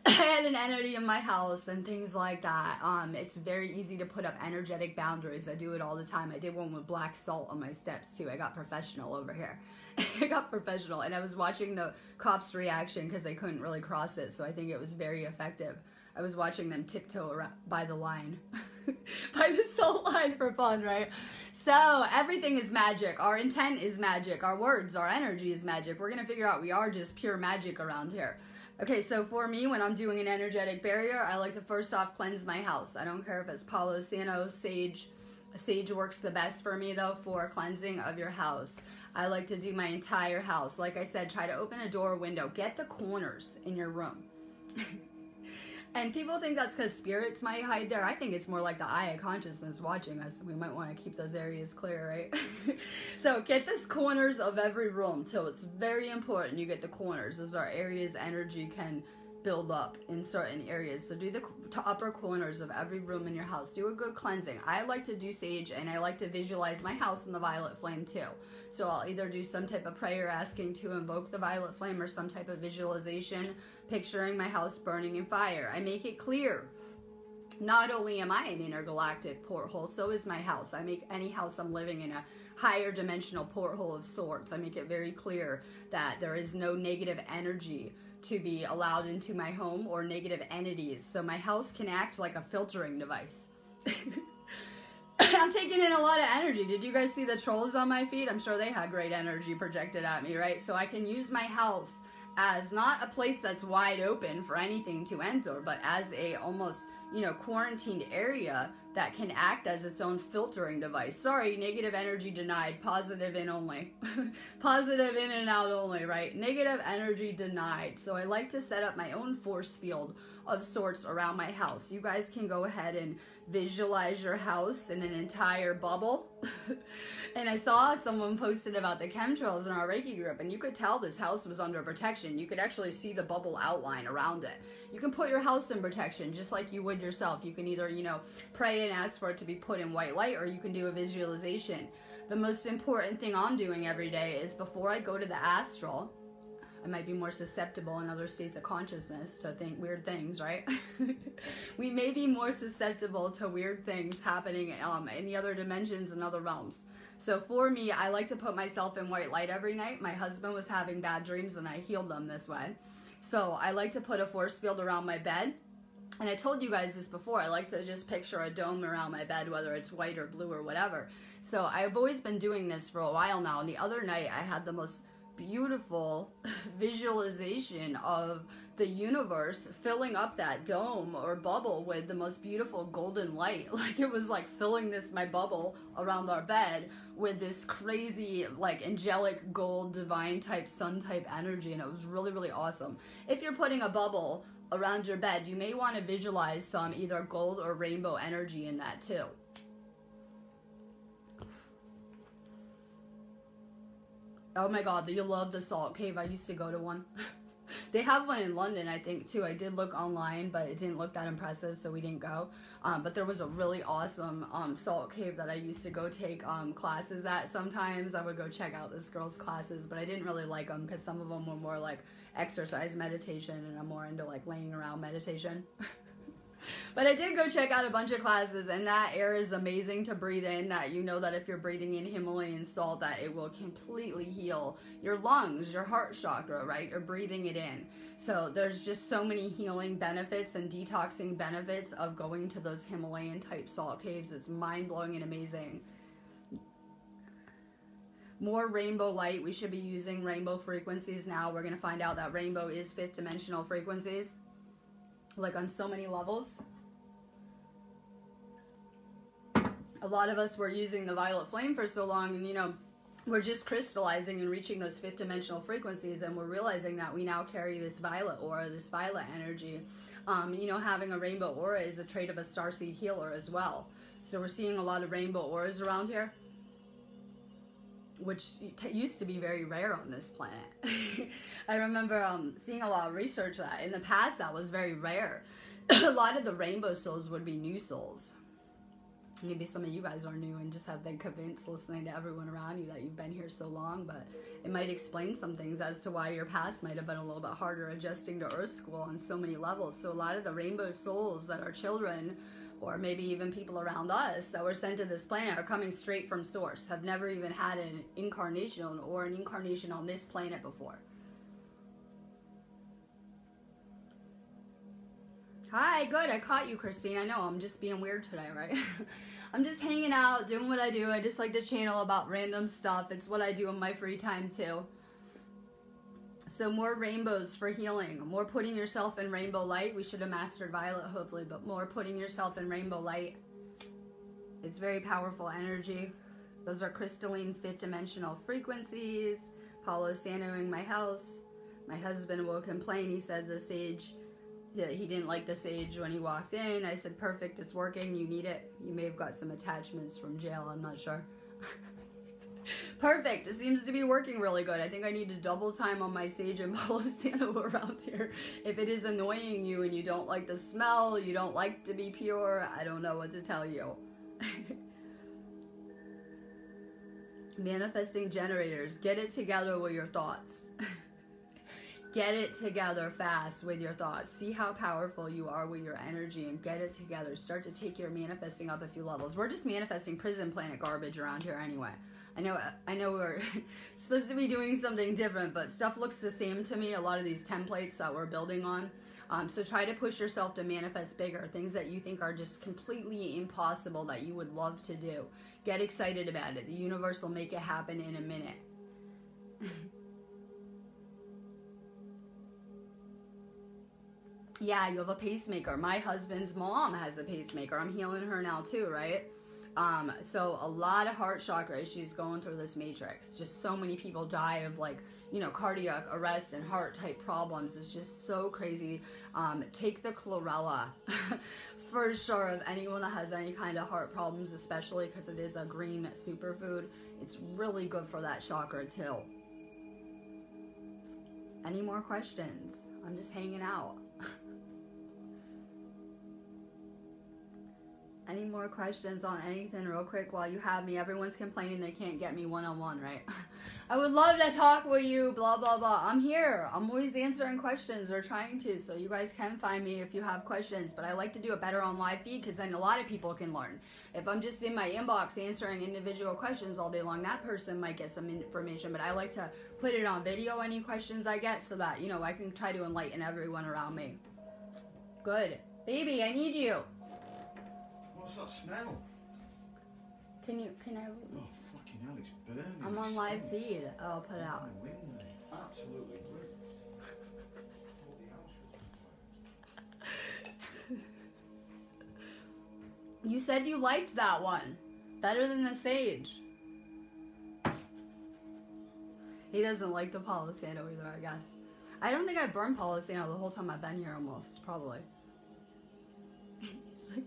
Speaker 1: I had an entity in my house and things like that. It's very easy to put up energetic boundaries. I do it all the time. I did one with black salt on my steps too. I got professional over here. I got professional, and I was watching the cops' reaction because they couldn't really cross it, so I think it was very effective. I was watching them tiptoe around by the line, by the salt line for fun, right? So everything is magic. Our intent is magic. Our words, our energy is magic. We're going to figure out we are just pure magic around here. Okay, so for me, when I'm doing an energetic barrier, I like to first off cleanse my house. I don't care if it's Palo Santo, sage. Sage works the best for me, though, for cleansing of your house. I like to do my entire house. Like I said, try to open a door or window. Get the corners in your room. And people think that's because spirits might hide there. I think it's more like the eye of consciousness watching us. We might want to keep those areas clear, right? So get the corners of every room. So it's very important you get the corners. Those are areas energy can build up in certain areas. So do the upper corners of every room in your house. Do a good cleansing. I like to do sage, and I like to visualize my house in the violet flame too. So I'll either do some type of prayer asking to invoke the violet flame, or some type of visualization picturing my house burning in fire. I make it clear. Not only am I an intergalactic porthole, so is my house. I make any house I'm living in a higher dimensional porthole of sorts. I make it very clear that there is no negative energy to be allowed into my home, or negative entities. So my house can act like a filtering device. I'm taking in a lot of energy. Did you guys see the trolls on my feet? I'm sure they had great energy projected at me, right? So I can use my house as not a place that's wide open for anything to enter, but as a almost, you know, quarantined area that can act as its own filtering device. Sorry, negative energy denied, positive in only. Positive in and out only, right? Negative energy denied. So I like to set up my own force field of sorts around my house. You guys can go ahead and visualize your house in an entire bubble. And I saw someone posted about the chemtrails in our Reiki group, and you could tell this house was under protection. You could actually see the bubble outline around it. You can put your house in protection just like you would yourself. You can either, you know, pray and ask for it to be put in white light, or you can do a visualization. The most important thing I'm doing every day is before I go to the astral, I might be more susceptible in other states of consciousness to think weird things, right? We may be more susceptible to weird things happening in the other dimensions and other realms. So for me, I like to put myself in white light every night. My husband was having bad dreams, and I healed them this way. So I like to put a force field around my bed. And I told you guys this before, I like to just picture a dome around my bed, whether it's white or blue or whatever. So I've always been doing this for a while now, and the other night I had the most beautiful visualization of the universe filling up that dome or bubble with the most beautiful golden light. Like it was like filling my bubble around our bed with this crazy like angelic gold divine type sun type energy, and it was really, really awesome. If you're putting a bubble around your bed, you may want to visualize some either gold or rainbow energy in that too. Oh my god, you love the salt cave. I used to go to one. They have one in London, I think, too. I did look online, but it didn't look that impressive, so we didn't go. But there was a really awesome salt cave that I used to go take classes at sometimes. I would go check out this girl's classes, but I didn't really like them because some of them were more like exercise meditation, and I'm more into like laying around meditation. But I did go check out a bunch of classes, and that air is amazing to breathe in. That you know that if you're breathing in Himalayan salt, that it will completely heal your lungs, your heart chakra, right? You're breathing it in. So there's just so many healing benefits and detoxing benefits of going to those Himalayan type salt caves. It's mind-blowing and amazing. More rainbow light. We should be using rainbow frequencies now. We're going to find out that rainbow is fifth dimensional frequencies, like on so many levels. A lot of us were using the violet flame for so long, and you know, we're just crystallizing and reaching those fifth dimensional frequencies, and we're realizing that we now carry this violet aura, this violet energy. You know, having a rainbow aura is a trait of a starseed healer as well. So we're seeing a lot of rainbow auras around here, which used to be very rare on this planet. I remember seeing a lot of research that in the past that was very rare. A lot of the rainbow souls would be new souls. Maybe some of you guys are new and just have been convinced listening to everyone around you that you've been here so long, but it might explain some things as to why your past might have been a little bit harder adjusting to Earth School on so many levels. So a lot of the rainbow souls that are children, or maybe even people around us that were sent to this planet, are coming straight from source, have never even had an incarnation on this planet before. Hi, good, I caught you, Christine. I know, I'm just being weird today, right? I'm just hanging out, doing what I do. I just like to channel about random stuff. It's what I do in my free time, too. So more rainbows for healing. More putting yourself in rainbow light. We should have mastered violet, hopefully, but more putting yourself in rainbow light. It's very powerful energy. Those are crystalline, fifth dimensional frequencies. Paulo Sanoing my house. My husband will complain. He says the sage... Yeah, he didn't like the sage when he walked in. I said, perfect, it's working, you need it. You may have got some attachments from jail, I'm not sure. Perfect, it seems to be working really good. I think I need to double time on my sage and Palo Santo around here. If it is annoying you and you don't like the smell, you don't like to be pure, I don't know what to tell you. Manifesting generators, get it together with your thoughts. Get it together fast with your thoughts. See how powerful you are with your energy and get it together. Start to take your manifesting up a few levels. We're just manifesting prison planet garbage around here anyway. I know we're supposed to be doing something different, but stuff looks the same to me, a lot of these templates that we're building on. So try to push yourself to manifest bigger, things that you think are just completely impossible that you would love to do. Get excited about it. The universe will make it happen in a minute. Yeah, you have a pacemaker. My husband's mom has a pacemaker. I'm healing her now too, right? So a lot of heart chakra issues going through this matrix. Just so many people die of, like, you know, cardiac arrest and heart type problems. It's just so crazy. Take the chlorella for sure of anyone that has any kind of heart problems, especially because it is a green superfood. It's really good for that chakra too. Any more questions? I'm just hanging out. Any more questions on anything real quick while you have me? Everyone's complaining they can't get me one-on-one, right? I would love to talk with you, blah, blah, blah. I'm here. I'm always answering questions or trying to, so you guys can find me if you have questions. But I like to do it better on live feed because then a lot of people can learn. If I'm just in my inbox answering individual questions all day long, that person might get some information. But I like to put it on video, any questions I get, so that, you know, I can try to enlighten everyone around me. Good. Baby, I need you.
Speaker 2: What's that smell?
Speaker 1: Can I...
Speaker 2: Oh, fucking hell, it's burning.
Speaker 1: I'm on live feed. Oh, I'll put it out.
Speaker 2: Absolutely brilliant.
Speaker 1: You said you liked that one. Better than the sage. He doesn't like the Palo Santo either, I guess. I don't think I burned Palo Santo the whole time I've been here almost, probably. He's like...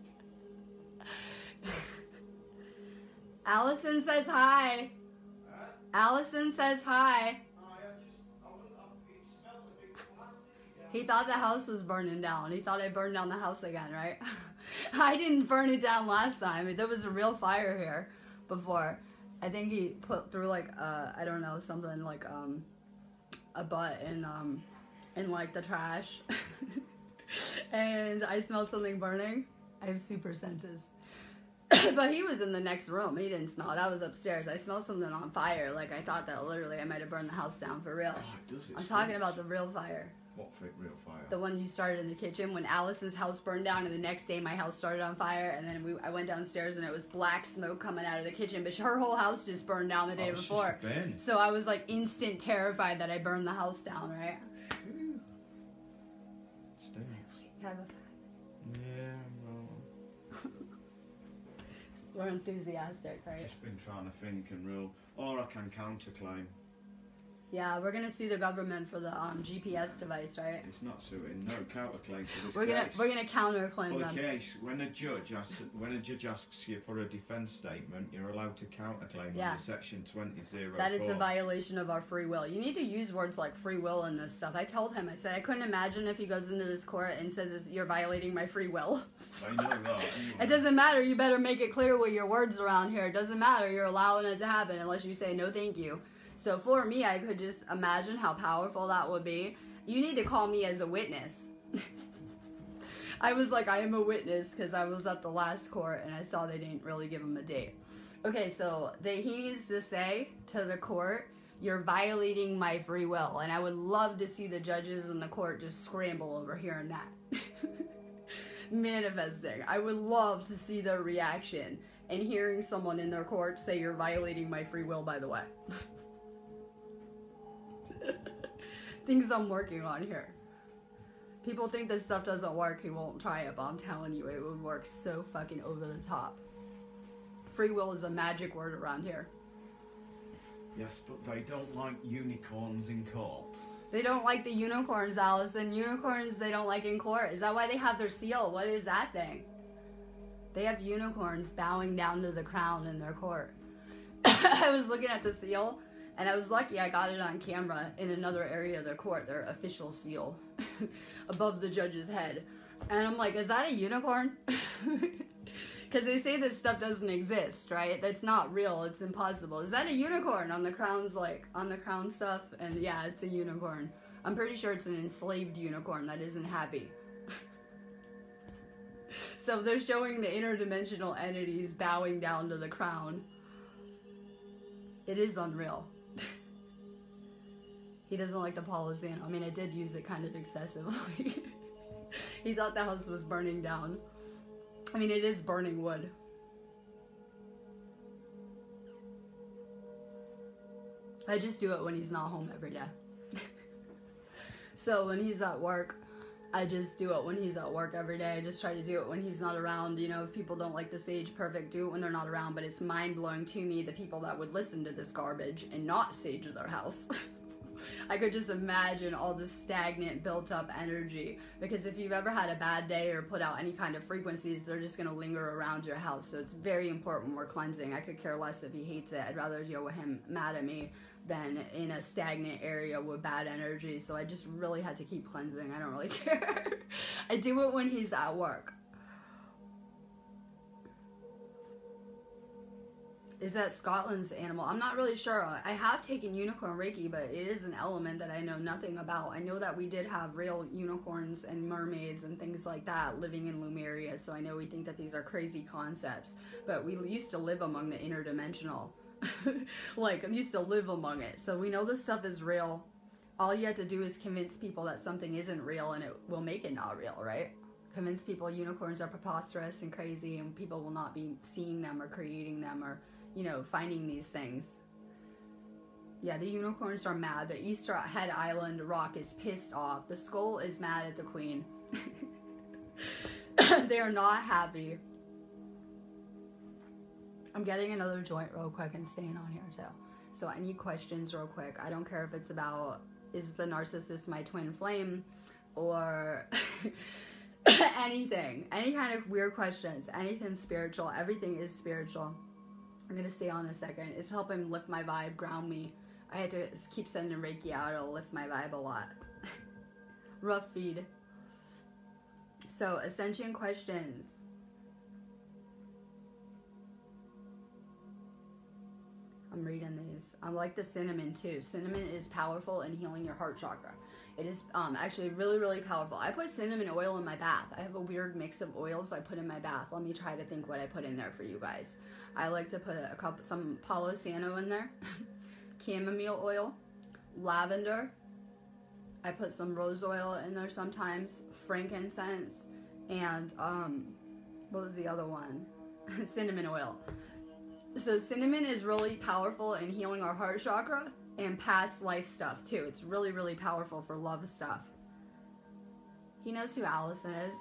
Speaker 1: Allison says hi. Allison says hi. He thought the house was burning down. He thought I burned down the house again, right? I didn't burn it down last time. There was a real fire here before. I think he put through, like, I don't know, something like a butt in like the trash. And I smelled something burning. I have super senses. But he was in the next room. He didn't smell it. I was upstairs. I smelled something on fire. Like, I thought that literally I might have burned the house down for real.
Speaker 2: Oh, it does.
Speaker 1: I'm talking about the real fire.
Speaker 2: What real fire?
Speaker 1: The one you started in the kitchen when Allison's house burned down, and the next day my house started on fire, and then I went downstairs and it was black smoke coming out of the kitchen, but her whole house just burned down the day before. So I was like instant terrified that I burned the house down, right?
Speaker 2: Stinks.
Speaker 1: You have a...
Speaker 2: Yeah, well.
Speaker 1: We're enthusiastic, right?
Speaker 2: Just been trying to think and rule, or I can counterclaim.
Speaker 1: Yeah, we're gonna sue the government for the GPS device, right?
Speaker 2: It's not suing. No counterclaim for this
Speaker 1: We're
Speaker 2: case.
Speaker 1: gonna counterclaim
Speaker 2: For the
Speaker 1: them.
Speaker 2: case, when a judge asks you for a defence statement, you're allowed to counterclaim
Speaker 1: Yeah.
Speaker 2: under Section 2004.
Speaker 1: That is a violation of our free will. You need to use words like free will in this stuff. I told him, I said, I couldn't imagine if he goes into this court and says you're violating my free will.
Speaker 2: I know that. Anyway.
Speaker 1: It doesn't matter. You better make it clear with your words around here. It doesn't matter. You're allowing it to happen unless you say no thank you. So for me, I could just imagine how powerful that would be. You need to call me as a witness. I was like, I am a witness because I was at the last court and I saw they didn't really give him a date. Okay, so he needs to say to the court, you're violating my free will. And I would love to see the judges in the court just scramble over hearing that. Manifesting. I would love to see their reaction and hearing someone in their court say you're violating my free will, by the way. Things I'm working on here. People think this stuff doesn't work, he won't try it, but I'm telling you, it would work so fucking over the top. Free will is a magic word around here.
Speaker 2: Yes, but they don't like unicorns in court.
Speaker 1: They don't like the unicorns, Allison. Unicorns they don't like in court. Is that why they have their seal? What is that thing? They have unicorns bowing down to the crown in their court. I was looking at the seal, and I was lucky I got it on camera in another area of the court, their official seal, above the judge's head. And I'm like, is that a unicorn? Because they say this stuff doesn't exist, right? That's not real. It's impossible. Is that a unicorn on the crown's, like, on the crown stuff? And yeah, it's a unicorn. I'm pretty sure it's an enslaved unicorn that isn't happy. So they're showing the interdimensional entities bowing down to the crown. It is unreal. He doesn't like the Polizano. I mean, I did use it kind of excessively. He thought the house was burning down. I mean, it is burning wood. I just do it when he's not home every day. So when he's at work, I just do it when he's at work every day. I just try to do it when he's not around. You know, if people don't like the Sage Perfect, do it when they're not around. But it's mind-blowing to me, the people that would listen to this garbage and not sage their house. I could just imagine all this stagnant, built-up energy. Because if you've ever had a bad day or put out any kind of frequencies, they're just going to linger around your house. So it's very important when we're cleansing. I could care less if he hates it. I'd rather deal with him mad at me than in a stagnant area with bad energy. So I just really had to keep cleansing. I don't really care. I do it when he's at work. Is that Scotland's animal? I'm not really sure. I have taken unicorn Reiki, but it is an element that I know nothing about. I know that we did have real unicorns and mermaids and things like that living in Lumeria, so I know we think that these are crazy concepts, but we used to live among the interdimensional. Like, we used to live among it, so we know this stuff is real. All you have to do is convince people that something isn't real, and it will make it not real, right? Convince people unicorns are preposterous and crazy, and people will not be seeing them or creating them or, you know, finding these things. Yeah, the unicorns are mad. The Easter Head Island rock is pissed off. The skull is mad at the queen. They are not happy. I'm getting another joint real quick and staying on here too. So I need questions real quick. I don't care if it's about, is the narcissist my twin flame, or anything. Any kind of weird questions. Anything spiritual. Everything is spiritual. I'm gonna stay on a second. It's helping lift my vibe, ground me. I had to keep sending Reiki out. It'll lift my vibe a lot. Rough feed. So, ascension questions. I'm reading these. I like the cinnamon too. Cinnamon is powerful in healing your heart chakra. It is actually really, really powerful. I put cinnamon oil in my bath. I have a weird mix of oils I put in my bath. Let me try to think what I put in there for you guys. I like to put some Palo Santo in there, chamomile oil, lavender. I put some rose oil in there sometimes, frankincense, and what was the other one? Cinnamon oil. So cinnamon is really powerful in healing our heart chakra and past life stuff too. It's really, really powerful for love stuff. He knows who Allison is.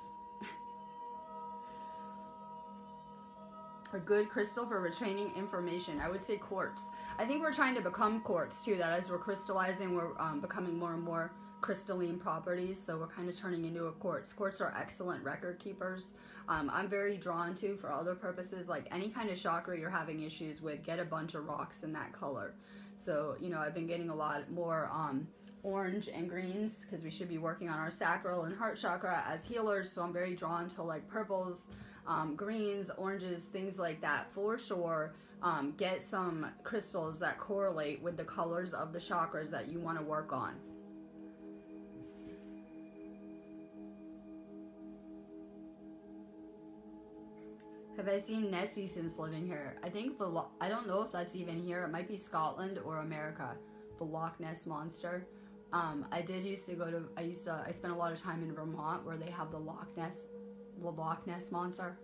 Speaker 1: A good crystal for retaining information. I would say quartz. I think we're trying to become quartz too. That as we're crystallizing, we're becoming more and more crystalline properties. So we're kind of turning into a quartz. Quartz are excellent record keepers. I'm very drawn to, for other purposes, like any kind of chakra you're having issues with, get a bunch of rocks in that color. So, you know, I've been getting a lot more orange and greens because we should be working on our sacral and heart chakra as healers. So I'm very drawn to like purples, greens, oranges, things like that for sure. Get some crystals that correlate with the colors of the chakras that you want to work on. Have I seen Nessie since living here? I think I don't know if that's even here. It might be Scotland or America. The Loch Ness Monster. I spent a lot of time in Vermont where they have the Loch Ness Monster.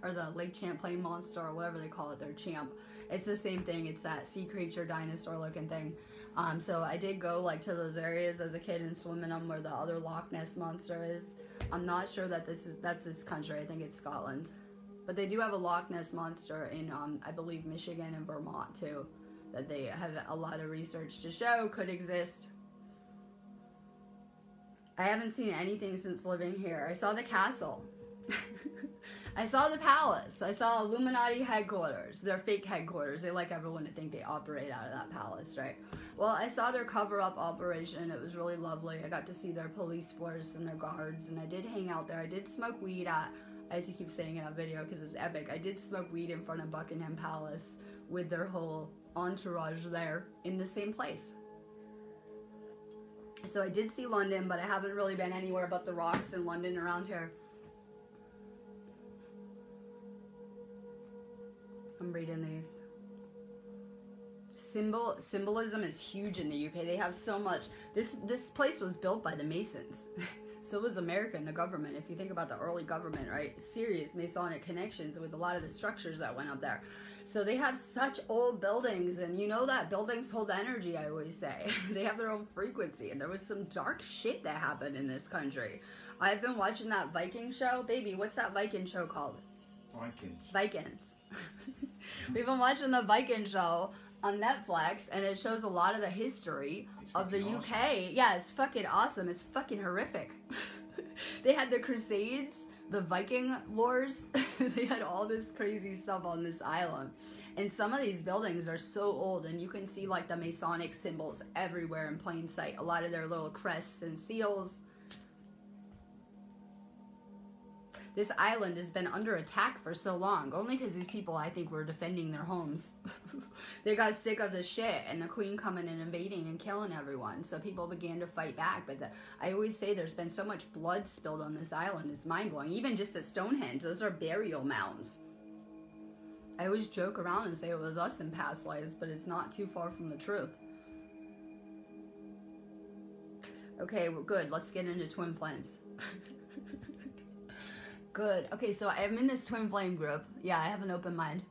Speaker 1: Or the Lake Champlain Monster, or whatever they call it, their champ. It's the same thing. It's that sea creature, dinosaur looking thing. So I did go like to those areas as a kid and swim in them where the other Loch Ness Monster is. I'm not sure that that's this country. I think it's Scotland. But they do have a Loch Ness Monster in, I believe, Michigan and Vermont, too. That they have a lot of research to show could exist. I haven't seen anything since living here. I saw the castle. I saw the palace. I saw Illuminati headquarters. They're fake headquarters. They like everyone to think they operate out of that palace, right? Well, I saw their cover-up operation. It was really lovely. I got to see their police force and their guards, and I did hang out there. I did smoke weed at... I have to keep saying it on video because it's epic. I did smoke weed in front of Buckingham Palace with their whole entourage there in the same place. So I did see London, but I haven't really been anywhere but the rocks in London around here. I'm reading these. Symbolism is huge in the UK. They have so much. This place was built by the Masons. So was America and the government. If you think about the early government, right? Serious Masonic connections with a lot of the structures that went up there. So they have such old buildings, and you know that buildings hold energy, I always say. They have their own frequency, and there was some dark shit that happened in this country. I've been watching that Viking show. Baby, what's that Viking show called? Vikings. We've been watching the Viking show on Netflix, and it shows a lot of the history of the UK. Awesome. Yeah, it's fucking awesome. It's fucking horrific. They had the Crusades, the Viking Wars. They had all this crazy stuff on this island. And some of these buildings are so old, and you can see like the Masonic symbols everywhere in plain sight. A lot of their little crests and seals. This island has been under attack for so long, only because these people, I think, were defending their homes. They got sick of the shit and the queen coming and invading and killing everyone, so people began to fight back. But I always say there's been so much blood spilled on this island, it's mind-blowing. Even just at Stonehenge, those are burial mounds. I always joke around and say it was us in past lives, but it's not too far from the truth. Okay, well, good. Let's get into twin flames. Good. Okay, so I'm in this twin flame group. Yeah, I have an open mind.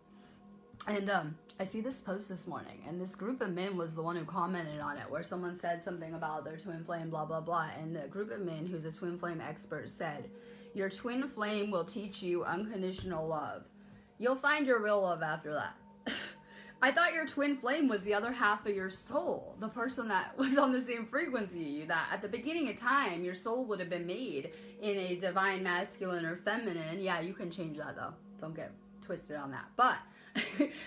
Speaker 1: And I see this post this morning, and this group of men was the one who commented on it, where someone said something about their twin flame, blah, blah, blah. And the group of men, who's a twin flame expert, said, your twin flame will teach you unconditional love. You'll find your real love after that. I thought your twin flame was the other half of your soul, the person that was on the same frequency as you, that at the beginning of time, your soul would have been made in a divine masculine or feminine. Yeah, you can change that though. Don't get twisted on that. But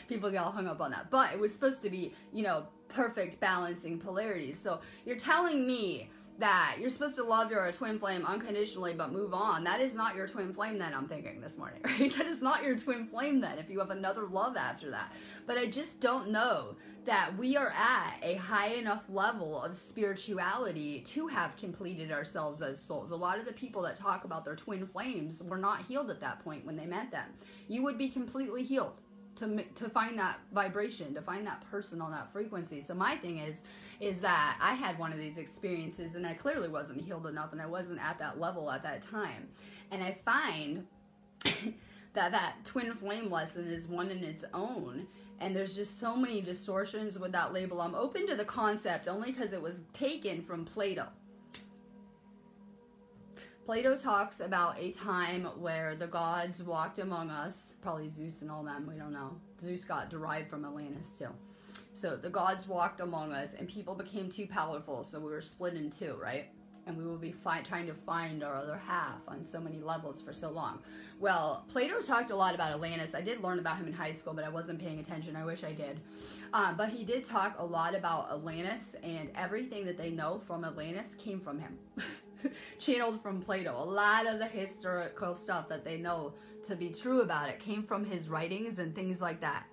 Speaker 1: people get all hung up on that. But it was supposed to be, you know, perfect balancing polarities. So you're telling me that you're supposed to love your twin flame unconditionally but move on. That is not your twin flame then, I'm thinking this morning, right? That is not your twin flame then if you have another love after that. But I just don't know that we are at a high enough level of spirituality to have completed ourselves as souls. A lot of the people that talk about their twin flames were not healed at that point when they met them. You would be completely healed to find that vibration, to find that person on that frequency. So my thing is that I had one of these experiences, and I clearly wasn't healed enough, and I wasn't at that level at that time. And I find that twin flame lesson is one in its own, and there's just so many distortions with that label. I'm open to the concept only because it was taken from Plato. Plato talks about a time where the gods walked among us, probably Zeus and all them, we don't know. Zeus got derived from Atlantis too. So the gods walked among us and people became too powerful, so we were split in two, right? And we will be trying to find our other half on so many levels for so long. Well, Plato talked a lot about Atlantis. I did learn about him in high school, but I wasn't paying attention. I wish I did. But he did talk a lot about Atlantis, and everything that they know from Atlantis came from him. Channeled from Plato. A lot of the historical stuff that they know to be true about it came from his writings and things like that.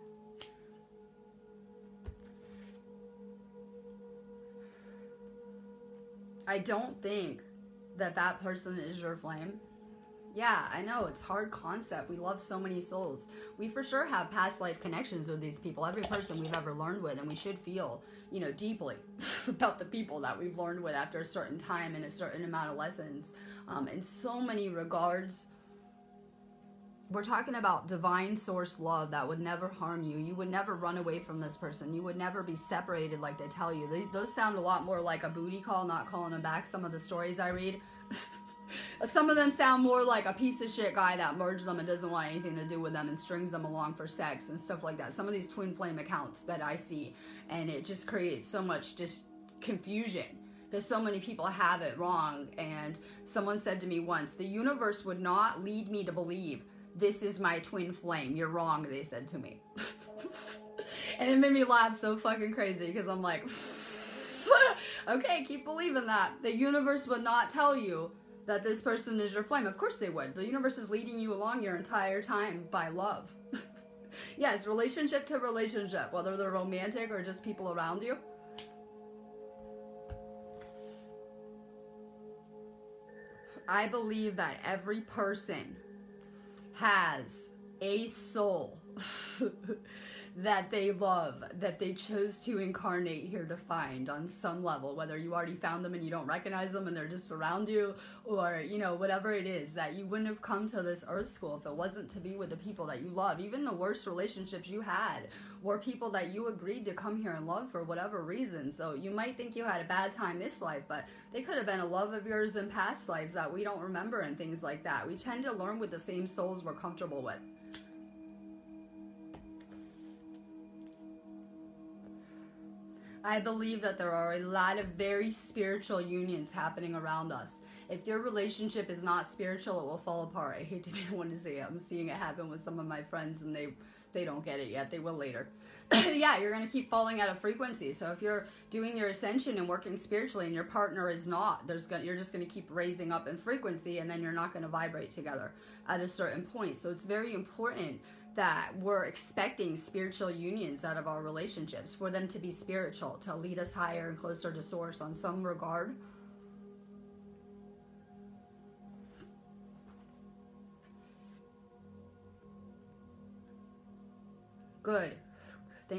Speaker 1: I don't think that that person is your flame. Yeah, I know, it's hard concept. We love so many souls. We for sure have past life connections with these people, every person we've ever learned with, and we should feel, you know, deeply about the people that we've learned with after a certain time and a certain amount of lessons. In so many regards, we're talking about divine source love that would never harm you. You would never run away from this person. You would never be separated like they tell you. Those sound a lot more like a booty call, not calling them back. Some of the stories I read. Some of them sound more like a piece of shit guy that merged them and doesn't want anything to do with them and strings them along for sex and stuff like that. Some of these twin flame accounts that I see, and it just creates so much just confusion because so many people have it wrong. And someone said to me once, the universe would not lead me to believe this is my twin flame. You're wrong, they said to me. And it made me laugh so fucking crazy because I'm like, okay, keep believing that. The universe would not tell you that this person is your flame. Of course they would. The universe is leading you along your entire time by love. Yes, relationship to relationship, whether they're romantic or just people around you. I believe that every person has a soul that they love, that they chose to incarnate here to find on some level, whether you already found them and you don't recognize them and they're just around you, or, you know, whatever it is, that you wouldn't have come to this earth school if it wasn't to be with the people that you love. Even the worst relationships you had were people that you agreed to come here and love for whatever reason. So you might think you had a bad time this life, but they could have been a love of yours in past lives that we don't remember and things like that. We tend to learn with the same souls we're comfortable with. I believe that there are a lot of very spiritual unions happening around us. If your relationship is not spiritual, it will fall apart. I hate to be the one to say it. I'm seeing it happen with some of my friends and they don't get it yet. They will later. Yeah, you're going to keep falling out of frequency. So if you're doing your ascension and working spiritually and your partner is not, you're just going to keep raising up in frequency, and then you're not going to vibrate together at a certain point. So it's very important that we're expecting spiritual unions out of our relationships, for them to be spiritual, to lead us higher and closer to source on some regard. Good.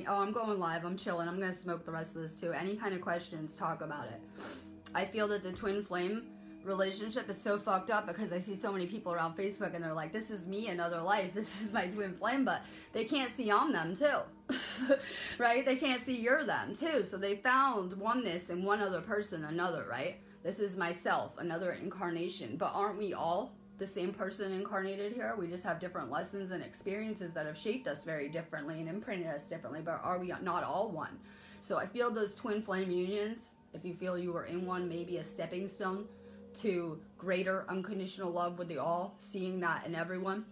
Speaker 1: Oh, I'm going live. I'm chilling. I'm going to smoke the rest of this too. Any kind of questions, talk about it. I feel that the twin flame relationship is so fucked up because I see so many people around Facebook and they're like, this is me, another life, this is my twin flame, but they can't see I'm them too. Right? They can't see you're them too. So they found oneness in one other person, another, right? This is myself, another incarnation. But aren't we all the same person incarnated here? We just have different lessons and experiences that have shaped us very differently and imprinted us differently, but are we not all one? So I feel those twin flame unions, if you feel you were in one, maybe a stepping stone to greater unconditional love with the all, seeing that in everyone.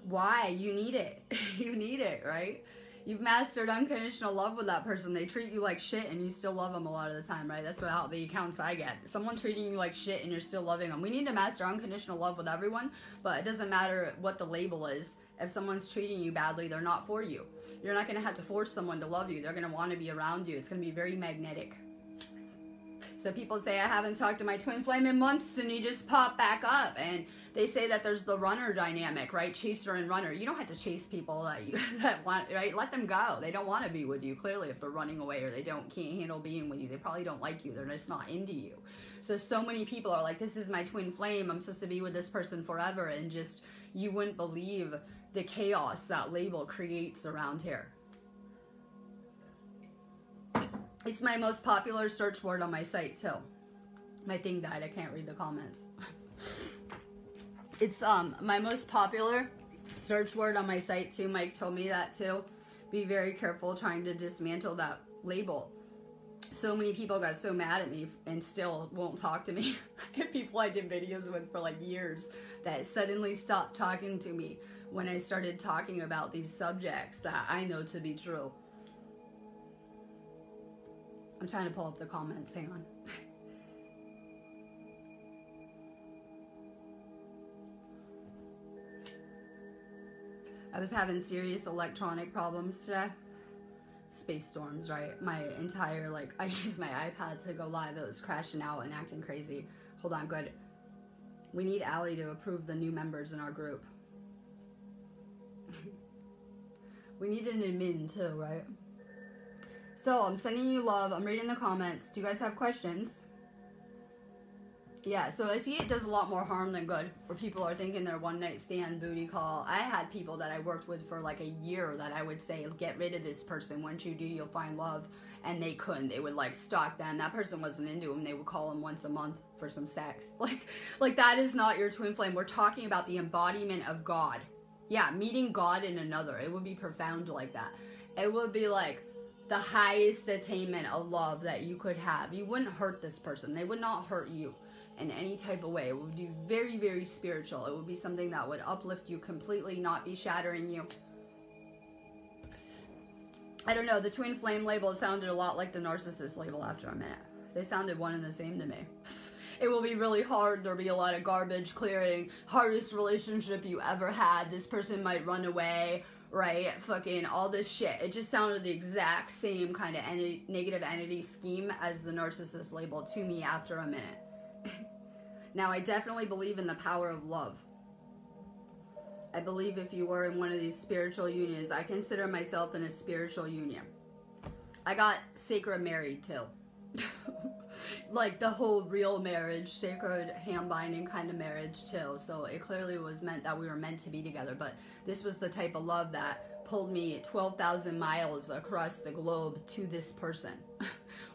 Speaker 1: Why? You need it. You need it, right? You've mastered unconditional love with that person. They treat you like shit and you still love them a lot of the time, right? That's how the accounts I get. Someone treating you like shit and you're still loving them. We need to master unconditional love with everyone, but it doesn't matter what the label is. If someone's treating you badly, they're not for you. You're not going to have to force someone to love you. They're going to want to be around you. It's going to be very magnetic. So people say, I haven't talked to my twin flame in months, and you just pop back up. And they say that there's the runner dynamic, right? Chaser and runner. You don't have to chase people that want, right? Let them go. They don't want to be with you, clearly, if they're running away or they can't handle being with you. They probably don't like you. They're just not into you. So many people are like, this is my twin flame. I'm supposed to be with this person forever. And just, you wouldn't believe the chaos that label creates around here. It's my most popular search word on my site too. My thing died, I can't read the comments. It's my most popular search word on my site too. Mike told me that too. Be very careful trying to dismantle that label. So many people got so mad at me and still won't talk to me. I have people I did videos with for like years that suddenly stopped talking to me when I started talking about these subjects that I know to be true. I'm trying to pull up the comments, hang on. I was having serious electronic problems today. Space storms, right? My entire, like, I used my iPad to go live. It was crashing out and acting crazy. Hold on, good. We need Allie to approve the new members in our group. We need an admin too, right? So, I'm sending you love. I'm reading the comments. Do you guys have questions? Yeah, so I see it does a lot more harm than good, where people are thinking they're one night stand, booty call. I had people that I worked with for like a year that I would say, get rid of this person. Once you do, you'll find love. And they couldn't. They would like stalk them. That person wasn't into him. They would call him once a month for some sex. Like that is not your twin flame. We're talking about the embodiment of God. Yeah, meeting God in another. It would be profound like that. It would be like the highest attainment of love that you could have. You wouldn't hurt this person. They would not hurt you in any type of way. It would be very, very spiritual. It would be something that would uplift you completely, not be shattering you. I don't know, the twin flame label sounded a lot like the narcissist label after a minute. They sounded one and the same to me. It will be really hard. There'll be a lot of garbage clearing. Hardest relationship you ever had. This person might run away, right? Fucking all this shit. It just sounded the exact same kind of negative entity scheme as the narcissist label to me after a minute. Now, I definitely believe in the power of love. I believe if you were in one of these spiritual unions, I consider myself in a spiritual union. I got sacred married too. Like the whole real marriage, sacred hand binding kind of marriage too. So it clearly was meant that we were meant to be together. But this was the type of love that pulled me 12,000 miles across the globe to this person.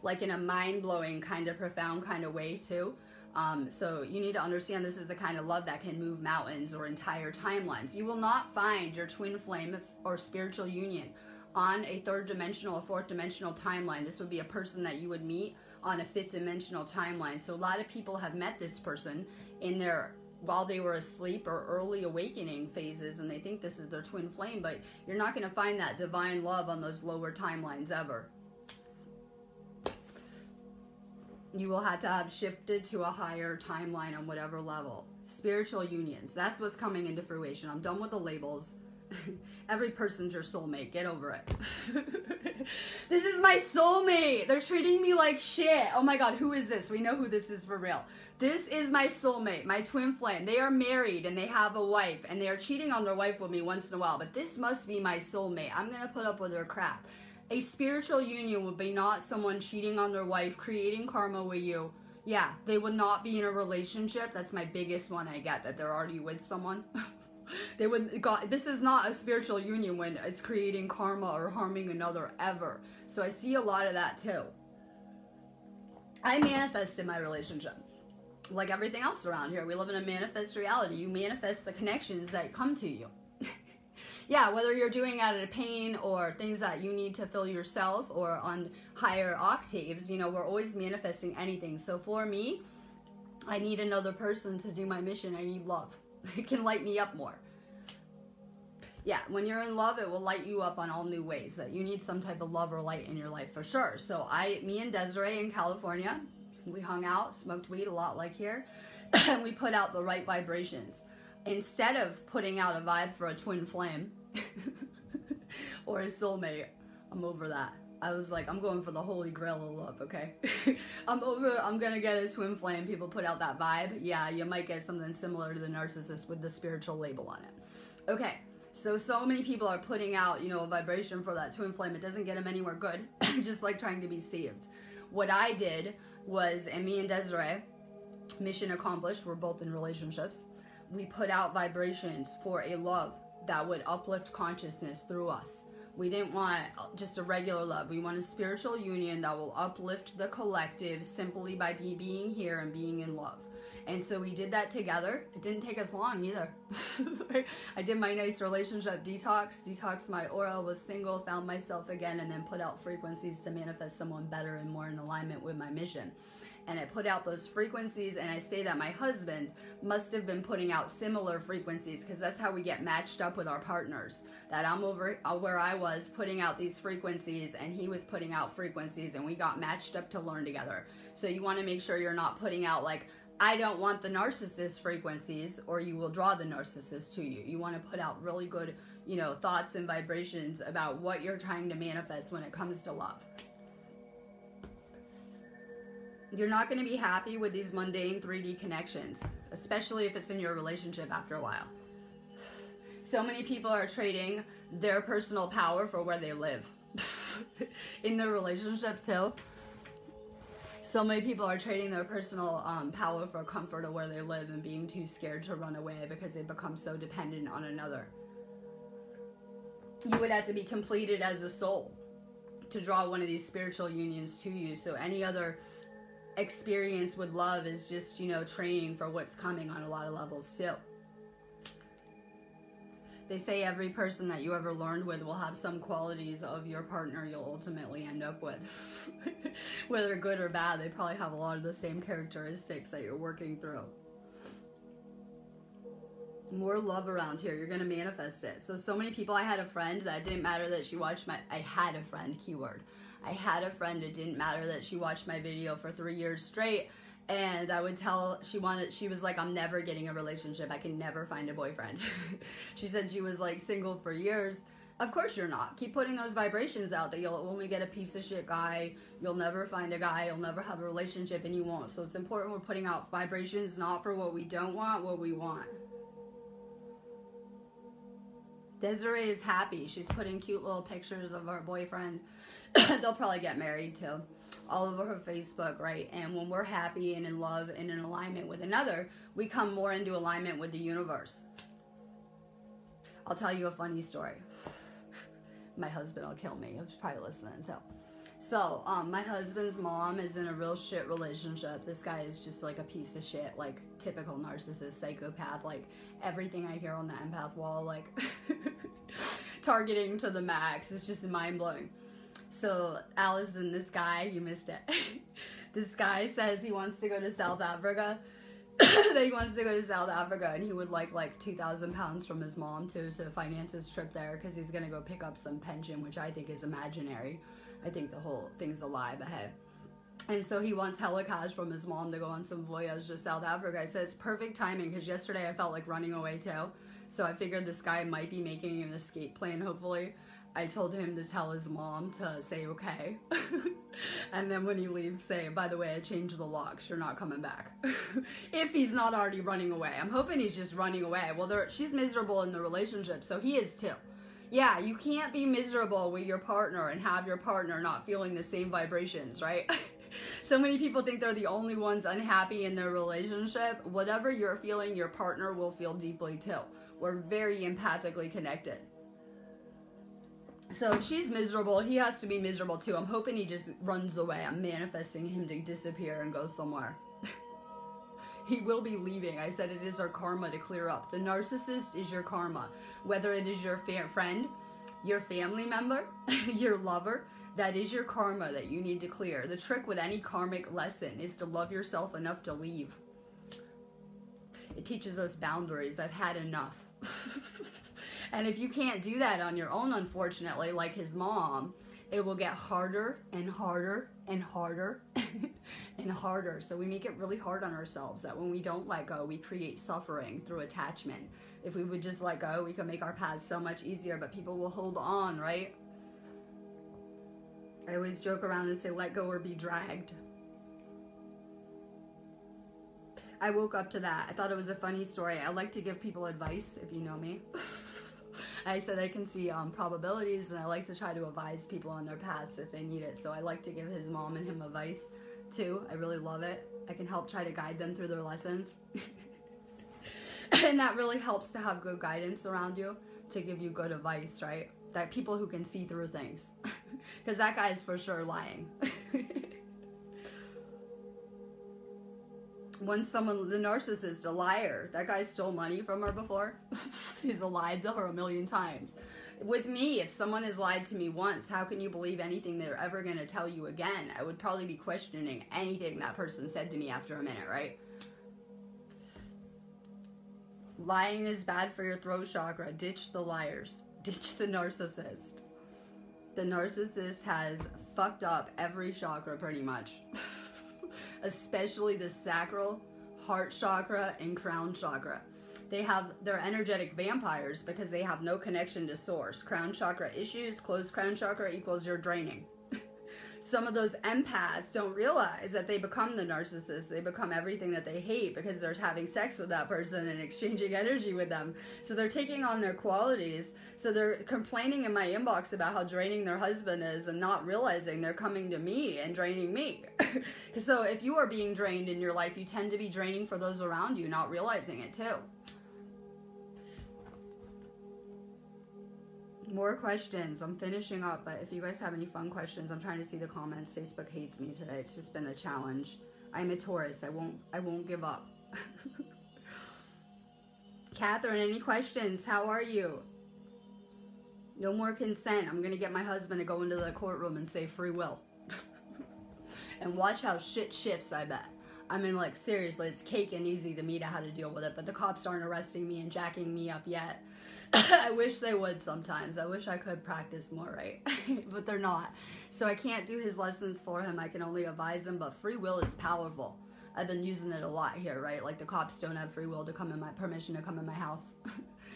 Speaker 1: Like in a mind-blowing kind of profound kind of way too. So you need to understand this is the kind of love that can move mountains or entire timelines. You will not find your twin flame or spiritual union on a third dimensional or fourth dimensional timeline. This would be a person that you would meet on a fifth dimensional timeline. So a lot of people have met this person in their while they were asleep or early awakening phases, and they think this is their twin flame, but you're not going to find that divine love on those lower timelines ever. You will have to have shifted to a higher timeline on whatever level. Spiritual unions. That's what's coming into fruition. I'm done with the labels. Every person's your soulmate. Get over it. This is my soulmate. They're treating me like shit. Oh my God, who is this? We know who this is for real. This is my soulmate, my twin flame. They are married and they have a wife and they are cheating on their wife with me once in a while. But this must be my soulmate. I'm going to put up with their crap. A spiritual union would be not someone cheating on their wife, creating karma with you. Yeah, they would not be in a relationship. That's my biggest one I get, that they're already with someone. They would, God, this is not a spiritual union when it's creating karma or harming another ever. So I see a lot of that too. I manifest in my relationship. Like everything else around here, we live in a manifest reality. You manifest the connections that come to you. Yeah, whether you're doing it out of pain or things that you need to fill yourself or on higher octaves, you know, we're always manifesting anything. So for me, I need another person to do my mission. I need love. It can light me up more. Yeah, when you're in love, it will light you up on all new ways. That you need some type of love or light in your life for sure. So me and Desiree in California, we hung out, smoked weed a lot like here, and we put out the right vibrations. Instead of putting out a vibe for a twin flame or a soulmate, I'm over that. I was like, I'm going for the holy grail of love, okay? I'm gonna get a twin flame. People put out that vibe. Yeah, you might get something similar to the narcissist with the spiritual label on it. Okay, so many people are putting out, you know, a vibration for that twin flame. It doesn't get them anywhere good, just like trying to be saved. What I did was, and me and Desiree, mission accomplished, we're both in relationships, we put out vibrations for a love that would uplift consciousness through us. We didn't want just a regular love. We want a spiritual union that will uplift the collective simply by being here and being in love. And so we did that together. It didn't take us long either. I did my nice relationship detoxed my aura, was single, found myself again, and then put out frequencies to manifest someone better and more in alignment with my mission. And I put out those frequencies, and I say that my husband must have been putting out similar frequencies, because that's how we get matched up with our partners. That I'm over where I was putting out these frequencies, and he was putting out frequencies, and we got matched up to learn together. So you want to make sure you're not putting out like, I don't want the narcissist frequencies, or you will draw the narcissist to you. You want to put out really good, thoughts and vibrations about what you're trying to manifest when it comes to love. You're not going to be happy with these mundane 3D connections, especially if it's in your relationship after a while. So many people are trading their personal power for where they live. In their relationship too. So many people are trading their personal power for comfort of where they live and being too scared to run away because they become so dependent on another. You would have to be completed as a soul to draw one of these spiritual unions to you. So any other experience with love is just, training for what's coming on a lot of levels too. They say every person that you ever learned with will have some qualities of your partner you'll ultimately end up with. Whether good or bad, they probably have a lot of the same characteristics that you're working through. More love around here. You're going to manifest it. So many people, I had a friend that didn't matter that she watched I had a friend, keyword. I had a friend, it didn't matter that she watched my video for 3 years straight. And I would tell, she was like, I'm never getting a relationship. I can never find a boyfriend. She said she was like single for years. Of course you're not. Keep putting those vibrations out that you'll only get a piece of shit guy. You'll never find a guy. You'll never have a relationship, and you won't. So it's important we're putting out vibrations, not for what we don't want, what we want. Desiree is happy. She's putting cute little pictures of her boyfriend. They'll probably get married too. All over her Facebook, right? And when we're happy and in love and in alignment with another, we come more into alignment with the universe. I'll tell you a funny story. My husband will kill me. He's probably listening. So, my husband's mom is in a real shit relationship. This guy is just like a piece of shit, like typical narcissist, psychopath, like everything I hear on the empath wall, like targeting to the max. It's just mind-blowing. So Allison, this guy, you missed it. This guy says he wants to go to South Africa. That he wants to go to South Africa, and he would like 2,000 pounds from his mom to finance his trip there, because he's gonna go pick up some pension, which I think is imaginary. I think the whole thing's a lie ahead. And so he wants hella cash from his mom to go on some voyage to South Africa. I said it's perfect timing, because yesterday I felt like running away too. So I figured this guy might be making an escape plan, hopefully. I told him to tell his mom to say okay. And then when he leaves, say, by the way, I changed the locks. You're not coming back. If he's not already running away. I'm hoping he's just running away. Well, she's miserable in the relationship, so he is too. Yeah, you can't be miserable with your partner and have your partner not feeling the same vibrations, right? So many people think they're the only ones unhappy in their relationship. Whatever you're feeling, your partner will feel deeply too. We're very empathically connected. So if she's miserable, he has to be miserable too. I'm hoping he just runs away. I'm manifesting him to disappear and go somewhere. He will be leaving. I said it is our karma to clear up. The narcissist is your karma. Whether it is your friend, your family member, your lover, that is your karma that you need to clear. The trick with any karmic lesson is to love yourself enough to leave. It teaches us boundaries. I've had enough. And if you can't do that on your own, unfortunately, like his mom, it will get harder and harder and harder and harder. So we make it really hard on ourselves, that when we don't let go, we create suffering through attachment. If we would just let go, we could make our paths so much easier, but people will hold on, right? I always joke around and say, let go or be dragged. I woke up to that. I thought it was a funny story. I like to give people advice, if you know me. I said I can see probabilities, and I like to try to advise people on their paths if they need it. So I like to give his mom and him advice too. I really love it. I can help try to guide them through their lessons. And that really helps to have good guidance around you, to give you good advice, right? that people who can see through things. Because that guy's for sure lying. Once someone, the narcissist, a liar, that guy stole money from her before. He's lied to her a million times. With me, if someone has lied to me once, how can you believe anything they're ever going to tell you again? I would probably be questioning anything that person said to me after a minute, right? Lying is bad for your throat chakra. Ditch the liars. Ditch the narcissist. The narcissist has fucked up every chakra pretty much. Especially the sacral, heart chakra, and crown chakra. They're energetic vampires because they have no connection to source. Crown chakra issues, closed crown chakra equals you're draining. Some of those empaths don't realize that they become the narcissist. They become everything that they hate because they're having sex with that person and exchanging energy with them. So they're taking on their qualities. So they're complaining in my inbox about how draining their husband is and not realizing they're coming to me and draining me. So if you are being drained in your life, you tend to be draining for those around you, not realizing it too. More questions. I'm finishing up, but if you guys have any fun questions, I'm trying to see the comments. Facebook hates me today. It's just been a challenge. I'm a Taurus. I won't give up. Catherine, any questions? How are you? No more consent. I'm gonna get my husband to go into the courtroom and say free will. And watch how shit shifts, I bet. I mean, like, seriously, it's cake and easy to me to how to deal with it, but the cops aren't arresting me and jacking me up yet. I wish they would sometimes. I wish I could practice more, right? But they're not. So I can't do his lessons for him. I can only advise him, but free will is powerful. I've been using it a lot here, right? Like, the cops don't have free will to come in my permission to come in my house.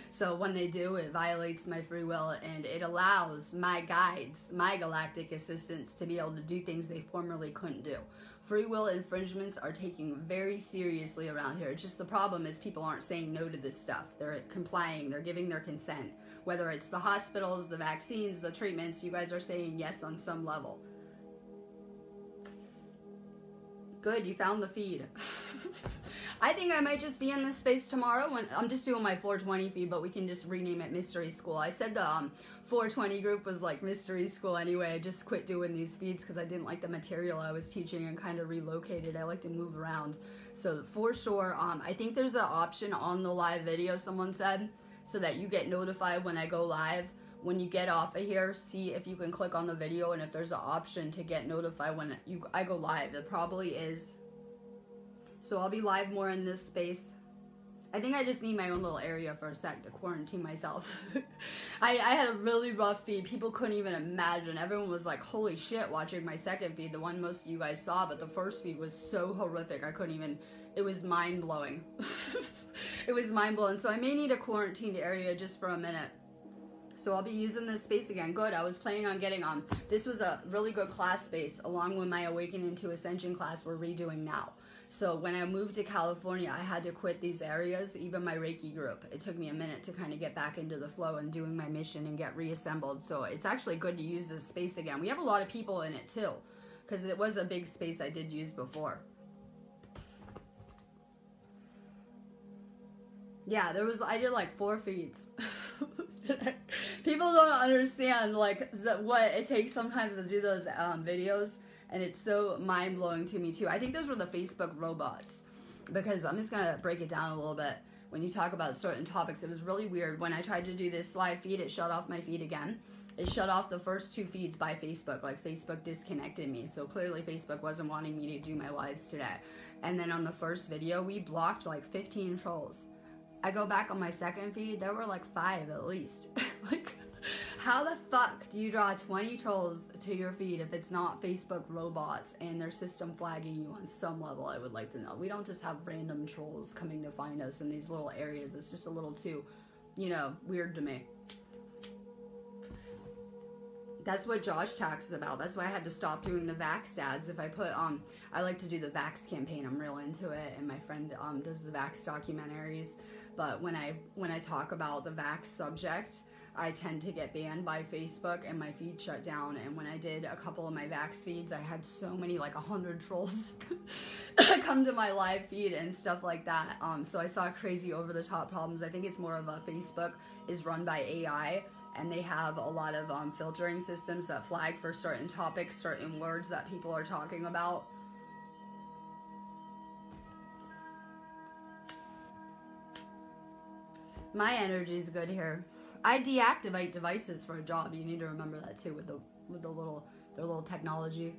Speaker 1: So when they do, it violates my free will, and it allows my guides, my galactic assistants, to be able to do things they formerly couldn't do. Free will infringements are taken very seriously around here. It's just the problem is people aren't saying no to this stuff. They're complying. They're giving their consent. Whether it's the hospitals, the vaccines, the treatments, you guys are saying yes on some level. Good, you found the feed. I think I might just be in this space tomorrow. When I'm just doing my 420 feed, but we can just rename it Mystery School. I said the 420 group was like Mystery School anyway. I just quit doing these feeds because I didn't like the material I was teaching and kind of relocated. I like to move around. So for sure, I think there's an option on the live video, someone said, so that you get notified when I go live. When you get off of here, see if you can click on the video and if there's an option to get notified when I go live. It probably is. So I'll be live more in this space. I think I just need my own little area for a sec to quarantine myself. I had a really rough feed. People couldn't even imagine. Everyone was like, holy shit, watching my second feed, the one most of you guys saw, but the first feed was so horrific. I couldn't even, it was mind-blowing. It was mind-blowing. So I may need a quarantined area just for a minute. So I'll be using this space again. Good. I was planning on getting this was a really good class space along with my Awakening to Ascension class we're redoing now. So when I moved to California, I had to quit these areas, even my Reiki group. It took me a minute to kind of get back into the flow and doing my mission and get reassembled. So it's actually good to use this space again. We have a lot of people in it too, because it was a big space I did use before. Yeah, I did like 4 feeds. People don't understand like what it takes sometimes to do those videos, and it's so mind-blowing to me too. I think those were the Facebook robots, because I'm just gonna break it down a little bit. When you talk about certain topics, it was really weird. When I tried to do this live feed, it shut off my feed again. It shut off the first 2 feeds by Facebook. Like, Facebook disconnected me, so clearly Facebook wasn't wanting me to do my lives today. And then on the first video, we blocked like 15 trolls. I go back on my second feed, there were like 5 at least. Like, how the fuck do you draw 20 trolls to your feed if it's not Facebook robots and their system flagging you on some level? I would like to know. We don't just have random trolls coming to find us in these little areas. It's just a little too, you know, weird to me. That's what Josh talks about. That's why I had to stop doing the Vax ads. If I put, I like to do the Vax campaign. I'm real into it, and my friend does the Vax documentaries. But when I talk about the Vax subject, I tend to get banned by Facebook and my feed shut down. And when I did a couple of my Vax feeds, I had so many, like 100 trolls come to my live feed and stuff like that. So I saw crazy over-the-top problems. I think it's more of a Facebook is run by AI, and they have a lot of filtering systems that flag for certain topics, certain words that people are talking about. My energy is good here. I deactivate devices for a job. You need to remember that too with the little technology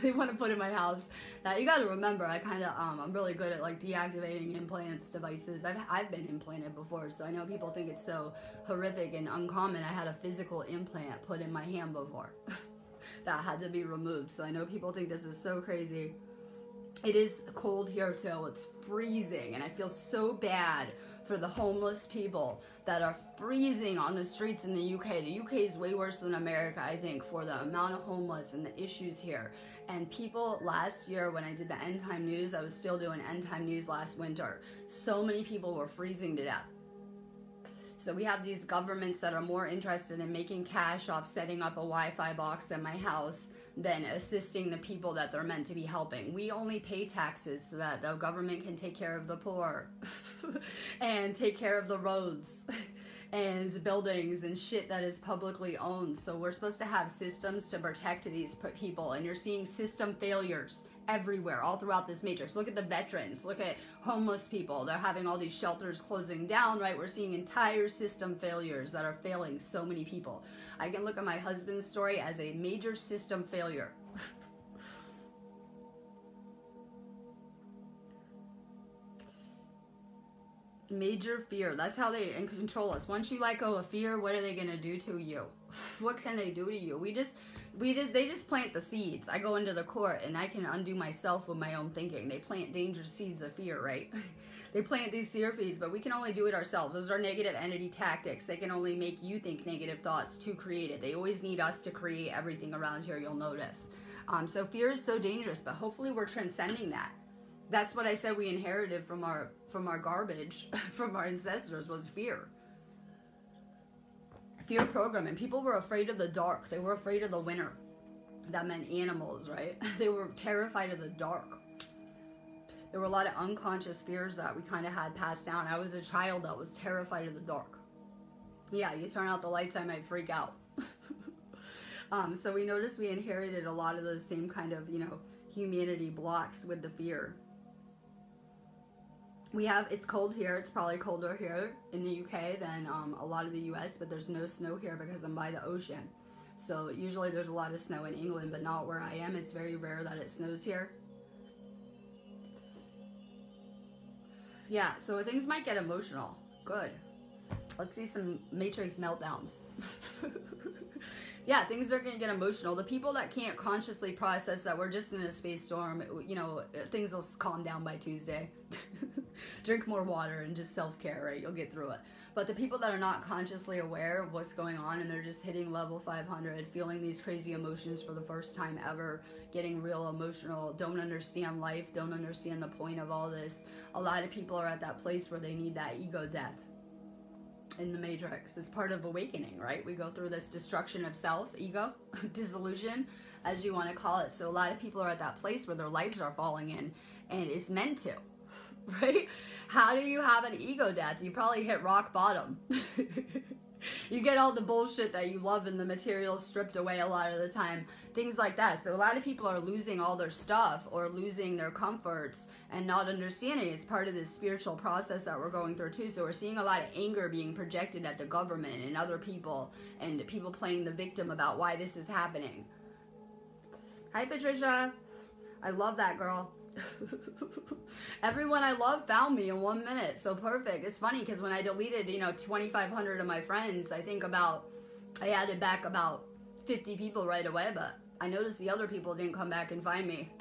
Speaker 1: they want to put in my house. Now you got to remember, I kind of I'm really good at like deactivating implants, devices. I've been implanted before, so I know people think it's so horrific and uncommon. I had a physical implant put in my hand before that had to be removed. So I know people think this is so crazy. It is cold here too. It's freezing, and I feel so bad for the homeless people that are freezing on the streets in the UK. The UK is way worse than America, I think, for the amount of homeless and the issues here. And people, last year when I did the End Time News, I was still doing End Time News last winter. So many people were freezing to death. So we have these governments that are more interested in making cash off setting up a Wi-Fi box in my house than assisting the people that they're meant to be helping. We only pay taxes so that the government can take care of the poor and take care of the roads and buildings and shit that is publicly owned. So we're supposed to have systems to protect these people, and you're seeing system failures everywhere, all throughout this matrix. Look at the veterans, look at homeless people. They're having all these shelters closing down, right? We're seeing entire system failures that are failing so many people. I can look at my husband's story as a major system failure. Major fear. That's how they control us. Once you let go of fear, what are they going to do to you? What can they do to you? They just plant the seeds. I go into the court and I can undo myself with my own thinking. They plant dangerous seeds of fear, right? They plant these fear seeds, but we can only do it ourselves. Those are negative entity tactics. They can only make you think negative thoughts to create it. They always need us to create everything around here, you'll notice. So fear is so dangerous, but hopefully we're transcending that. That's what I said we inherited from our garbage, from our ancestors, was fear. Fear programming. People were afraid of the dark. They were afraid of the winter. That meant animals, right? They were terrified of the dark. There were a lot of unconscious fears that we kind of had passed down. I was a child that was terrified of the dark. Yeah, you turn out the lights, I might freak out. So we noticed we inherited a lot of the same kind of, humanity blocks with the fear. It's cold here. It's probably colder here in the UK than a lot of the US, but there's no snow here because I'm by the ocean. So usually there's a lot of snow in England, but not where I am. It's very rare that it snows here. Yeah, so things might get emotional. Good. Let's see some Matrix meltdowns. Yeah, things are going to get emotional. The people that can't consciously process that we're just in a space storm, things will calm down by Tuesday. Drink more water and just self-care, right? You'll get through it. But the people that are not consciously aware of what's going on and they're just hitting level 500, feeling these crazy emotions for the first time ever, getting real emotional, don't understand life, don't understand the point of all this. A lot of people are at that place where they need that ego death. In the Matrix, it's part of awakening, right? We go through this destruction of self, ego, dissolution, as you want to call it. So a lot of people are at that place where their lives are falling in, and it's meant to, right? How do you have an ego death? You probably hit rock bottom. You get all the bullshit that you love and the material stripped away a lot of the time. Things like that. So a lot of people are losing all their stuff or losing their comforts and not understanding it's part of this spiritual process that we're going through too. So we're seeing a lot of anger being projected at the government and other people, and people playing the victim about why this is happening. Hi, Patricia. I love that girl. Everyone I love found me in 1 minute, so perfect. It's funny because when I deleted 2,500 of my friends, I added back about 50 people right away, but I noticed the other people didn't come back and find me.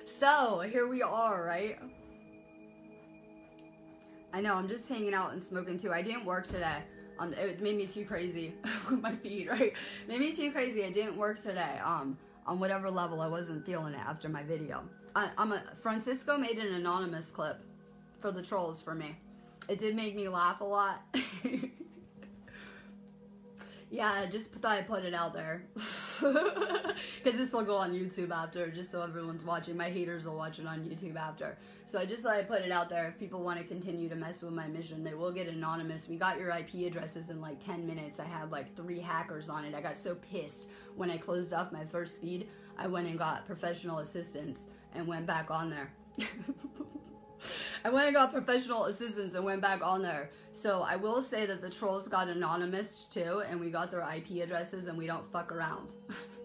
Speaker 1: So here we are, right? I know, I'm just hanging out and smoking too. I didn't work today. It made me too crazy with my feet, right? Made me too crazy. I didn't work today. On whatever level, I wasn't feeling it after my video. Francisco made an anonymous clip for the trolls for me. It did make me laugh a lot. Yeah, just thought I'd put it out there. Because this will go on YouTube after, just so everyone's watching. My haters will watch it on YouTube after. So I just thought I'd put it out there. If people want to continue to mess with my mission, they will get anonymous. We got your IP addresses in like 10 minutes. I had like 3 hackers on it. I got so pissed when I closed off my first feed. I went and got professional assistance and went back on there. I went and got professional assistance and went back on there. So I will say that the trolls got anonymous too, and we got their IP addresses, and we don't fuck around.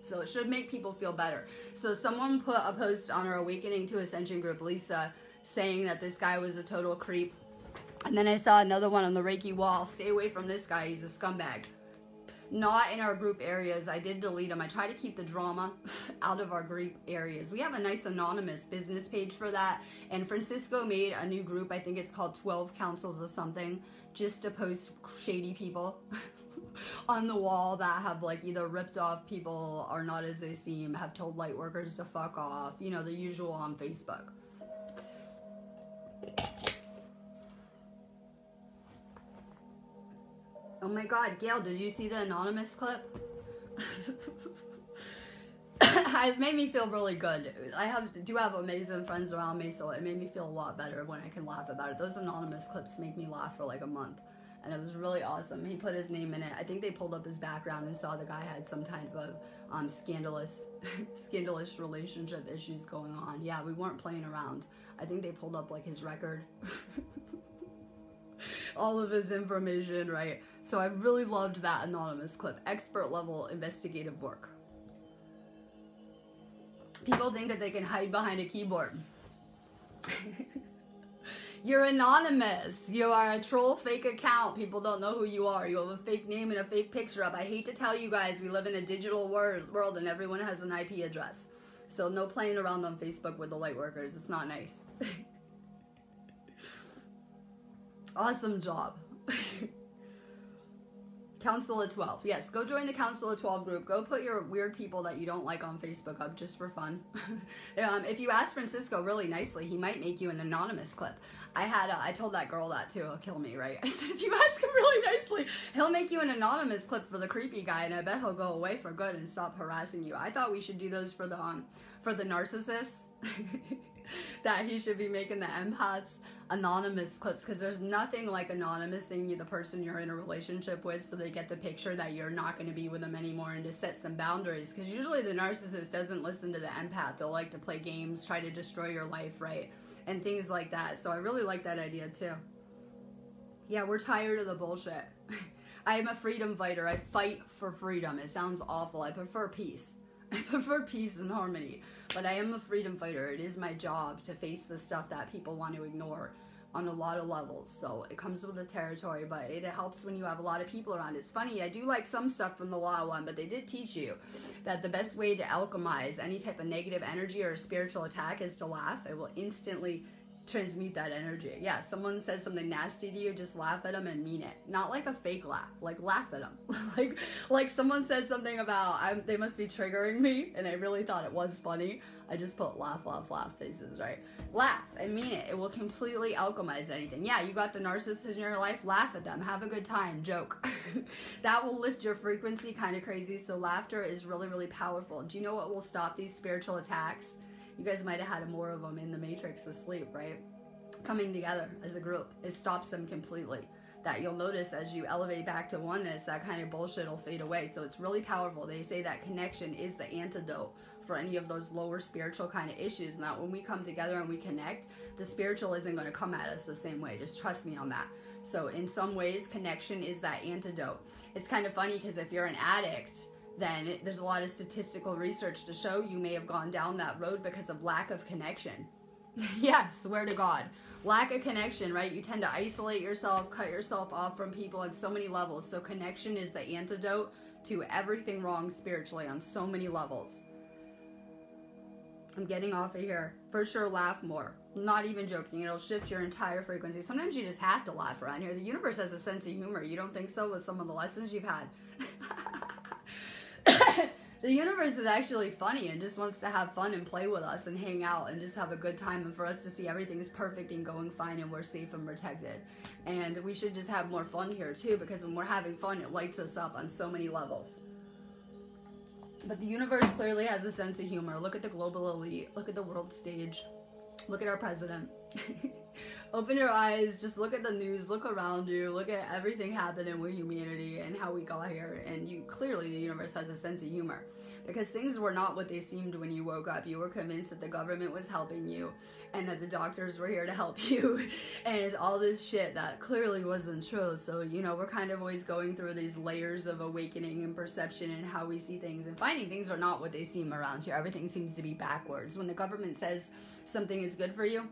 Speaker 1: So it should make people feel better. So someone put a post on our Awakening to Ascension group, Lisa, saying that this guy was a total creep. And then I saw another one on the Reiki wall. Stay away from this guy, he's a scumbag. Not in our group areas. I did delete them. I try to keep the drama out of our group areas. We have a nice anonymous business page for that. And Francisco made a new group. I think it's called 12 Councils or something. Just to post shady people on the wall that have like either ripped off people, are not as they seem, have told light workers to fuck off. You know, the usual on Facebook. Oh my god, Gail, did you see the anonymous clip? It made me feel really good. I do have amazing friends around me, so it made me feel a lot better when I can laugh about it. Those anonymous clips make me laugh for like a month. And it was really awesome. He put his name in it. I think they pulled up his background and saw the guy had some kind of scandalous relationship issues going on. Yeah, we weren't playing around. I think they pulled up like his record. All of his information, right? So I really loved that anonymous clip. Expert level investigative work. People think that they can hide behind a keyboard. You're anonymous. You are a troll fake account. People don't know who you are. You have a fake name and a fake picture up. I hate to tell you guys, we live in a digital world and everyone has an IP address. So no playing around on Facebook with the light workers. It's not nice. Awesome job. Council of 12. Yes, go join the Council of 12 group. Go put your weird people that you don't like on Facebook up just for fun. If you ask Francisco really nicely, he might make you an anonymous clip. I told that girl that too. He'll kill me, right? I said, if you ask him really nicely, he'll make you an anonymous clip for the creepy guy, and I bet he'll go away for good and stop harassing you. I thought we should do those for the narcissists. That he should be making the empaths anonymous clips, because there's nothing like anonymousing the person you're in a relationship with so they get the picture that you're not going to be with them anymore, and to set some boundaries, because usually the narcissist doesn't listen to the empath. They'll like to play games, try to destroy your life, right? And things like that. So I really like that idea too. Yeah, we're tired of the bullshit. I am a freedom fighter. I fight for freedom. It sounds awful. I prefer peace. I prefer peace and harmony, but I am a freedom fighter. It is my job to face the stuff that people want to ignore on a lot of levels. So it comes with the territory, but it helps when you have a lot of people around. It's funny, I do like some stuff from the Law one, but they did teach you that the best way to alchemize any type of negative energy or a spiritual attack is to laugh. It will instantly transmute that energy. Yeah, someone says something nasty to you, just laugh at them and mean it. Not like a fake laugh, like laugh at them. like someone said something about they must be triggering me, and I really thought it was funny. I just put laugh, laugh, laugh faces, right? Laugh and mean it. It will completely alchemize anything. Yeah, you got the narcissist in your life, laugh at them, have a good time, joke. That will lift your frequency kind of crazy. So laughter is really, really powerful. Do you know what will stop these spiritual attacks? You guys might have had more of them in the Matrix asleep, right? Coming together as a group. It stops them completely. That you'll notice as you elevate back to oneness, that kind of bullshit will fade away. So it's really powerful. They say that connection is the antidote for any of those lower spiritual kind of issues. And that when we come together and we connect, the spiritual isn't going to come at us the same way. Just trust me on that. So in some ways, connection is that antidote. It's kind of funny because if you're an addict, then there's a lot of statistical research to show you may have gone down that road because of lack of connection. Yes, swear to God. Lack of connection, right? You tend to isolate yourself, cut yourself off from people on so many levels. So connection is the antidote to everything wrong spiritually on so many levels. I'm getting off of here. For sure, laugh more. Not even joking. It'll shift your entire frequency. Sometimes you just have to laugh around here. The universe has a sense of humor. You don't think so with some of the lessons you've had? The universe is actually funny and just wants to have fun and play with us and hang out and just have a good time, and for us to see everything is perfect and going fine and we're safe and protected. And we should just have more fun here too, because when we're having fun, it lights us up on so many levels. But the universe clearly has a sense of humor. Look at the global elite. Look at the world stage. Look at our president. Open your eyes, just look at the news, look around you, look at everything happening with humanity and how we got here, and you clearly, the universe has a sense of humor, because things were not what they seemed when you woke up. You were convinced that the government was helping you and that the doctors were here to help you and all this shit that clearly wasn't true. So, you know, we're kind of always going through these layers of awakening and perception and how we see things, and finding things are not what they seem around here. Everything seems to be backwards. When the government says something is good for you,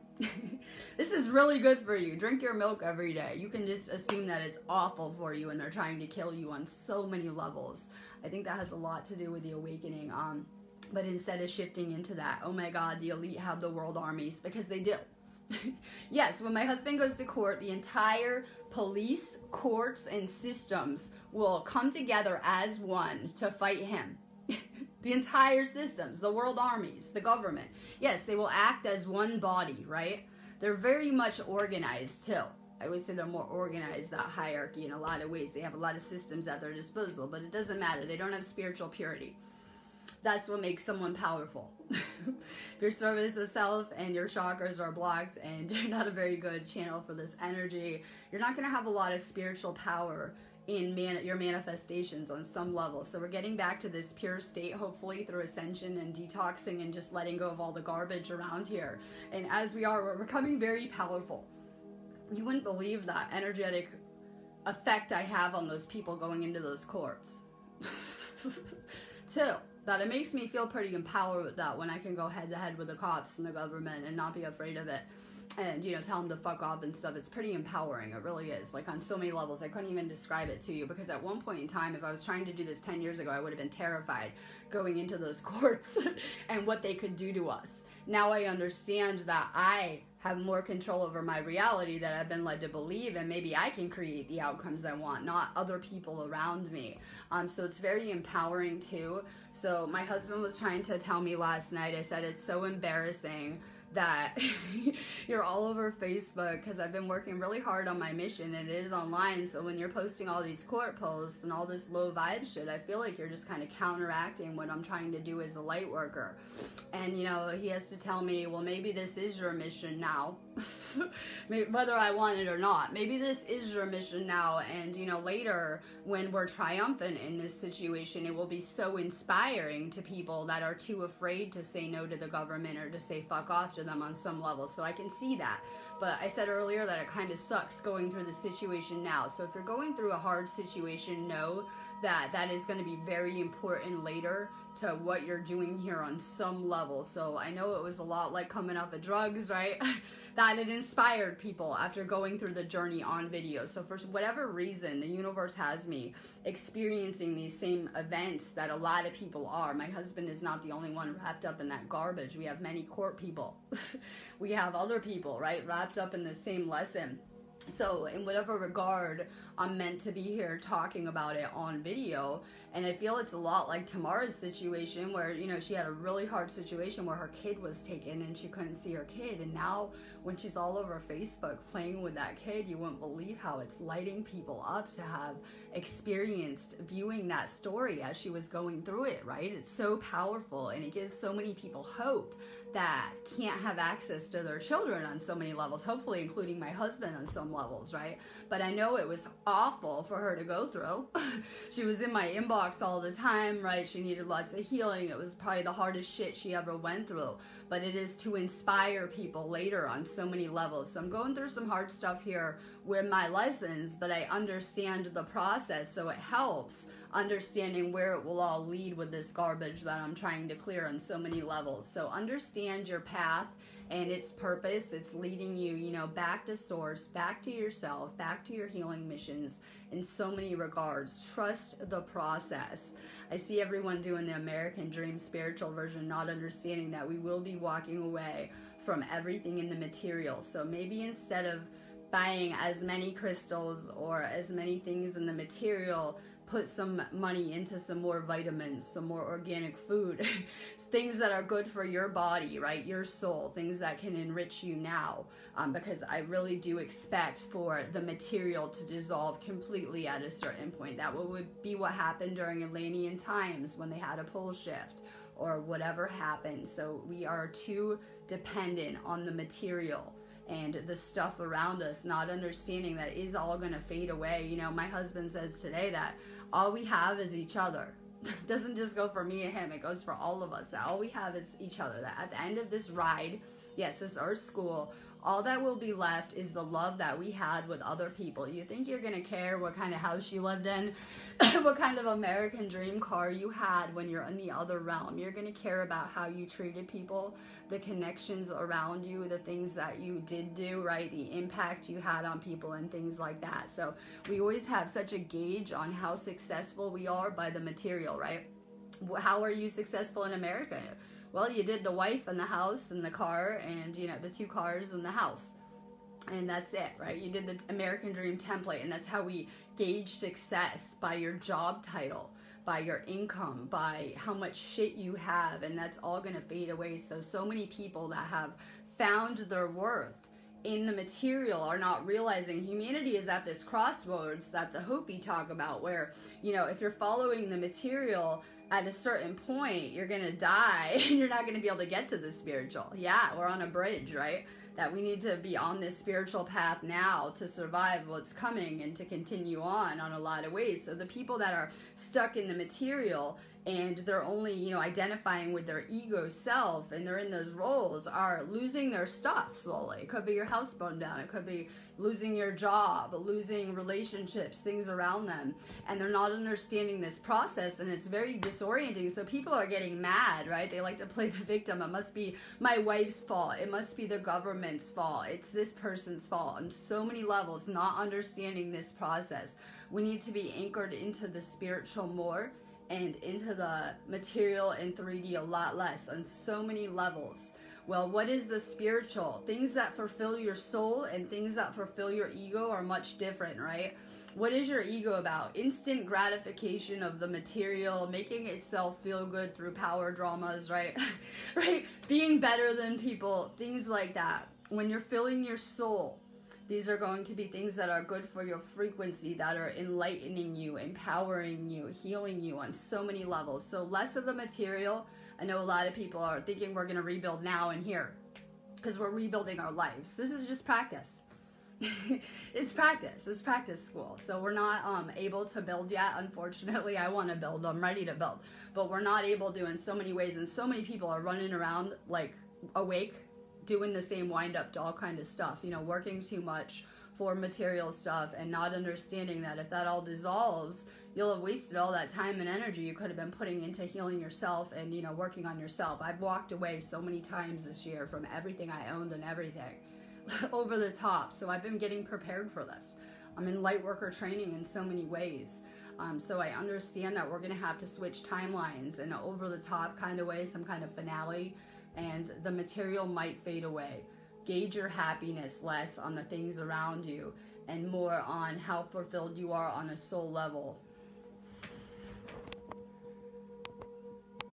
Speaker 1: this is really good for you. Drink your milk every day. You can just assume that it's awful for you and they're trying to kill you on so many levels. I think that has a lot to do with the awakening. But instead of shifting into that, oh my God, the elite have the world armies, because they do. Yes, when my husband goes to court, the entire police, courts, and systems will come together as one to fight him. The entire systems, the world armies, the government. Yes, they will act as one body, right? They're very much organized too. I would say they're more organized, that hierarchy, in a lot of ways. They have a lot of systems at their disposal, but it doesn't matter. They don't have spiritual purity. That's what makes someone powerful. If your service is self and your chakras are blocked and you're not a very good channel for this energy, you're not going to have a lot of spiritual power in your manifestations on some level. So we're getting back to this pure state, hopefully through ascension and detoxing and just letting go of all the garbage around here. And as we are, we're becoming very powerful. You wouldn't believe that energetic effect I have on those people going into those courts. Too. That it makes me feel pretty empowered with that, when I can go head to head with the cops and the government and not be afraid of it. And, you know, tell them to fuck off and stuff. It's pretty empowering. It really is. Like, on so many levels. I couldn't even describe it to you, because at one point in time, if I was trying to do this 10 years ago, I would have been terrified going into those courts and what they could do to us. Now I understand that I have more control over my reality that I've been led to believe, and maybe I can create the outcomes I want, not other people around me. So it's very empowering too. So my husband was trying to tell me last night, I said, it's so embarrassing that you're all over Facebook, because I've been working really hard on my mission, and it is online. So when you're posting all these court posts and all this low vibe shit, I feel like you're just kind of counteracting what I'm trying to do as a light worker. And, you know, he has to tell me, well, maybe this is your mission now. Whether I want it or not, maybe this is your mission now, and, you know, later when we're triumphant in this situation, it will be so inspiring to people that are too afraid to say no to the government or to say fuck off to them on some level. So I can see that. But I said earlier that it kind of sucks going through the situation now. So if you're going through a hard situation, know that that is going to be very important later to what you're doing here on some level. So I know it was a lot like coming off of drugs, right? That it inspired people after going through the journey on video. So for whatever reason, the universe has me experiencing these same events that a lot of people are. My husband is not the only one wrapped up in that garbage. We have many court people. We have other people, right, wrapped up in the same lesson. So in whatever regard, I'm meant to be here talking about it on video. And I feel it's a lot like Tamara's situation, where, you know, she had a really hard situation where her kid was taken and she couldn't see her kid. And now when she's all over Facebook playing with that kid, you wouldn't believe how it's lighting people up to have experienced viewing that story as she was going through it, right? It's so powerful, and it gives so many people hope that can't have access to their children on so many levels, hopefully including my husband on some levels, right? But I know it was awful for her to go through. She was in my inbox all the time, right? She needed lots of healing. It was probably the hardest shit she ever went through. But it is to inspire people later on so many levels. So I'm going through some hard stuff here with my lessons, but I understand the process, so it helps understanding where it will all lead with this garbage that I'm trying to clear on so many levels. So understand your path and its purpose. It's leading you, you know, back to source, back to yourself, back to your healing missions in so many regards. Trust the process. I see everyone doing the American Dream spiritual version, not understanding that we will be walking away from everything in the material. So maybe instead of buying as many crystals or as many things in the material, put some money into some more vitamins, some more organic food, things that are good for your body, right? Your soul, things that can enrich you now. Because I really do expect for the material to dissolve completely at a certain point. That would be what happened during Atlantean times when they had a pole shift or whatever happened. So we are too dependent on the material and the stuff around us, not understanding that it is all going to fade away. You know, my husband says today that all we have is each other. It doesn't just go for me and him, it goes for all of us. That all we have is each other. That at the end of this ride, yes, it's our school, all that will be left is the love that we had with other people. You think you're going to care what kind of house you lived in, what kind of American dream car you had when you're in the other realm. You're going to care about how you treated people, the connections around you, the things that you did do, right? The impact you had on people and things like that. So we always have such a gauge on how successful we are by the material, right? How are you successful in America? Well, you did the wife and the house and the car and, you know, the 2 cars and the house. And that's it, right? You did the American Dream template, and that's how we gauge success, by your job title, by your income, by how much shit you have, and that's all going to fade away. So many people that have found their worth in the material are not realizing humanity is at this crossroads that the Hopi talk about, where, you know, if you're following the material, at a certain point, you're going to die and you're not going to be able to get to the spiritual. Yeah, we're on a bridge, right? That we need to be on this spiritual path now to survive what's coming and to continue on a lot of ways. So the people that are stuck in the material and they're only, you know, identifying with their ego self and they're in those roles are losing their stuff slowly. It could be your house burned down. It could be losing your job, losing relationships, things around them. And they're not understanding this process, and it's very disorienting. So people are getting mad, right? They like to play the victim. It must be my wife's fault. It must be the government's fault. It's this person's fault. On so many levels, not understanding this process. We need to be anchored into the spiritual more and into the material and 3D a lot less on so many levels. Well, what is the spiritual? Things that fulfill your soul and things that fulfill your ego are much different, right? What is your ego about? Instant gratification of the material, making itself feel good through power dramas, right? Right? Being better than people, things like that. When you're filling your soul, these are going to be things that are good for your frequency, that are enlightening you, empowering you, healing you on so many levels. So less of the material. I know a lot of people are thinking we're going to rebuild now and here because we're rebuilding our lives. This is just practice. It's practice. It's practice school. So we're not able to build yet. Unfortunately, I want to build. I'm ready to build. But we're not able to in so many ways. And so many people are running around like awake, doing the same wind-up doll kind of stuff. You know, working too much for material stuff and not understanding that if that all dissolves, you'll have wasted all that time and energy you could have been putting into healing yourself and, you know, working on yourself. I've walked away so many times this year from everything I owned and everything. Over the top. So I've been getting prepared for this. I'm in light worker training in so many ways. So I understand that we're going to have to switch timelines in an over the top kind of way, some kind of finale, and the material might fade away. Gauge your happiness less on the things around you and more on how fulfilled you are on a soul level.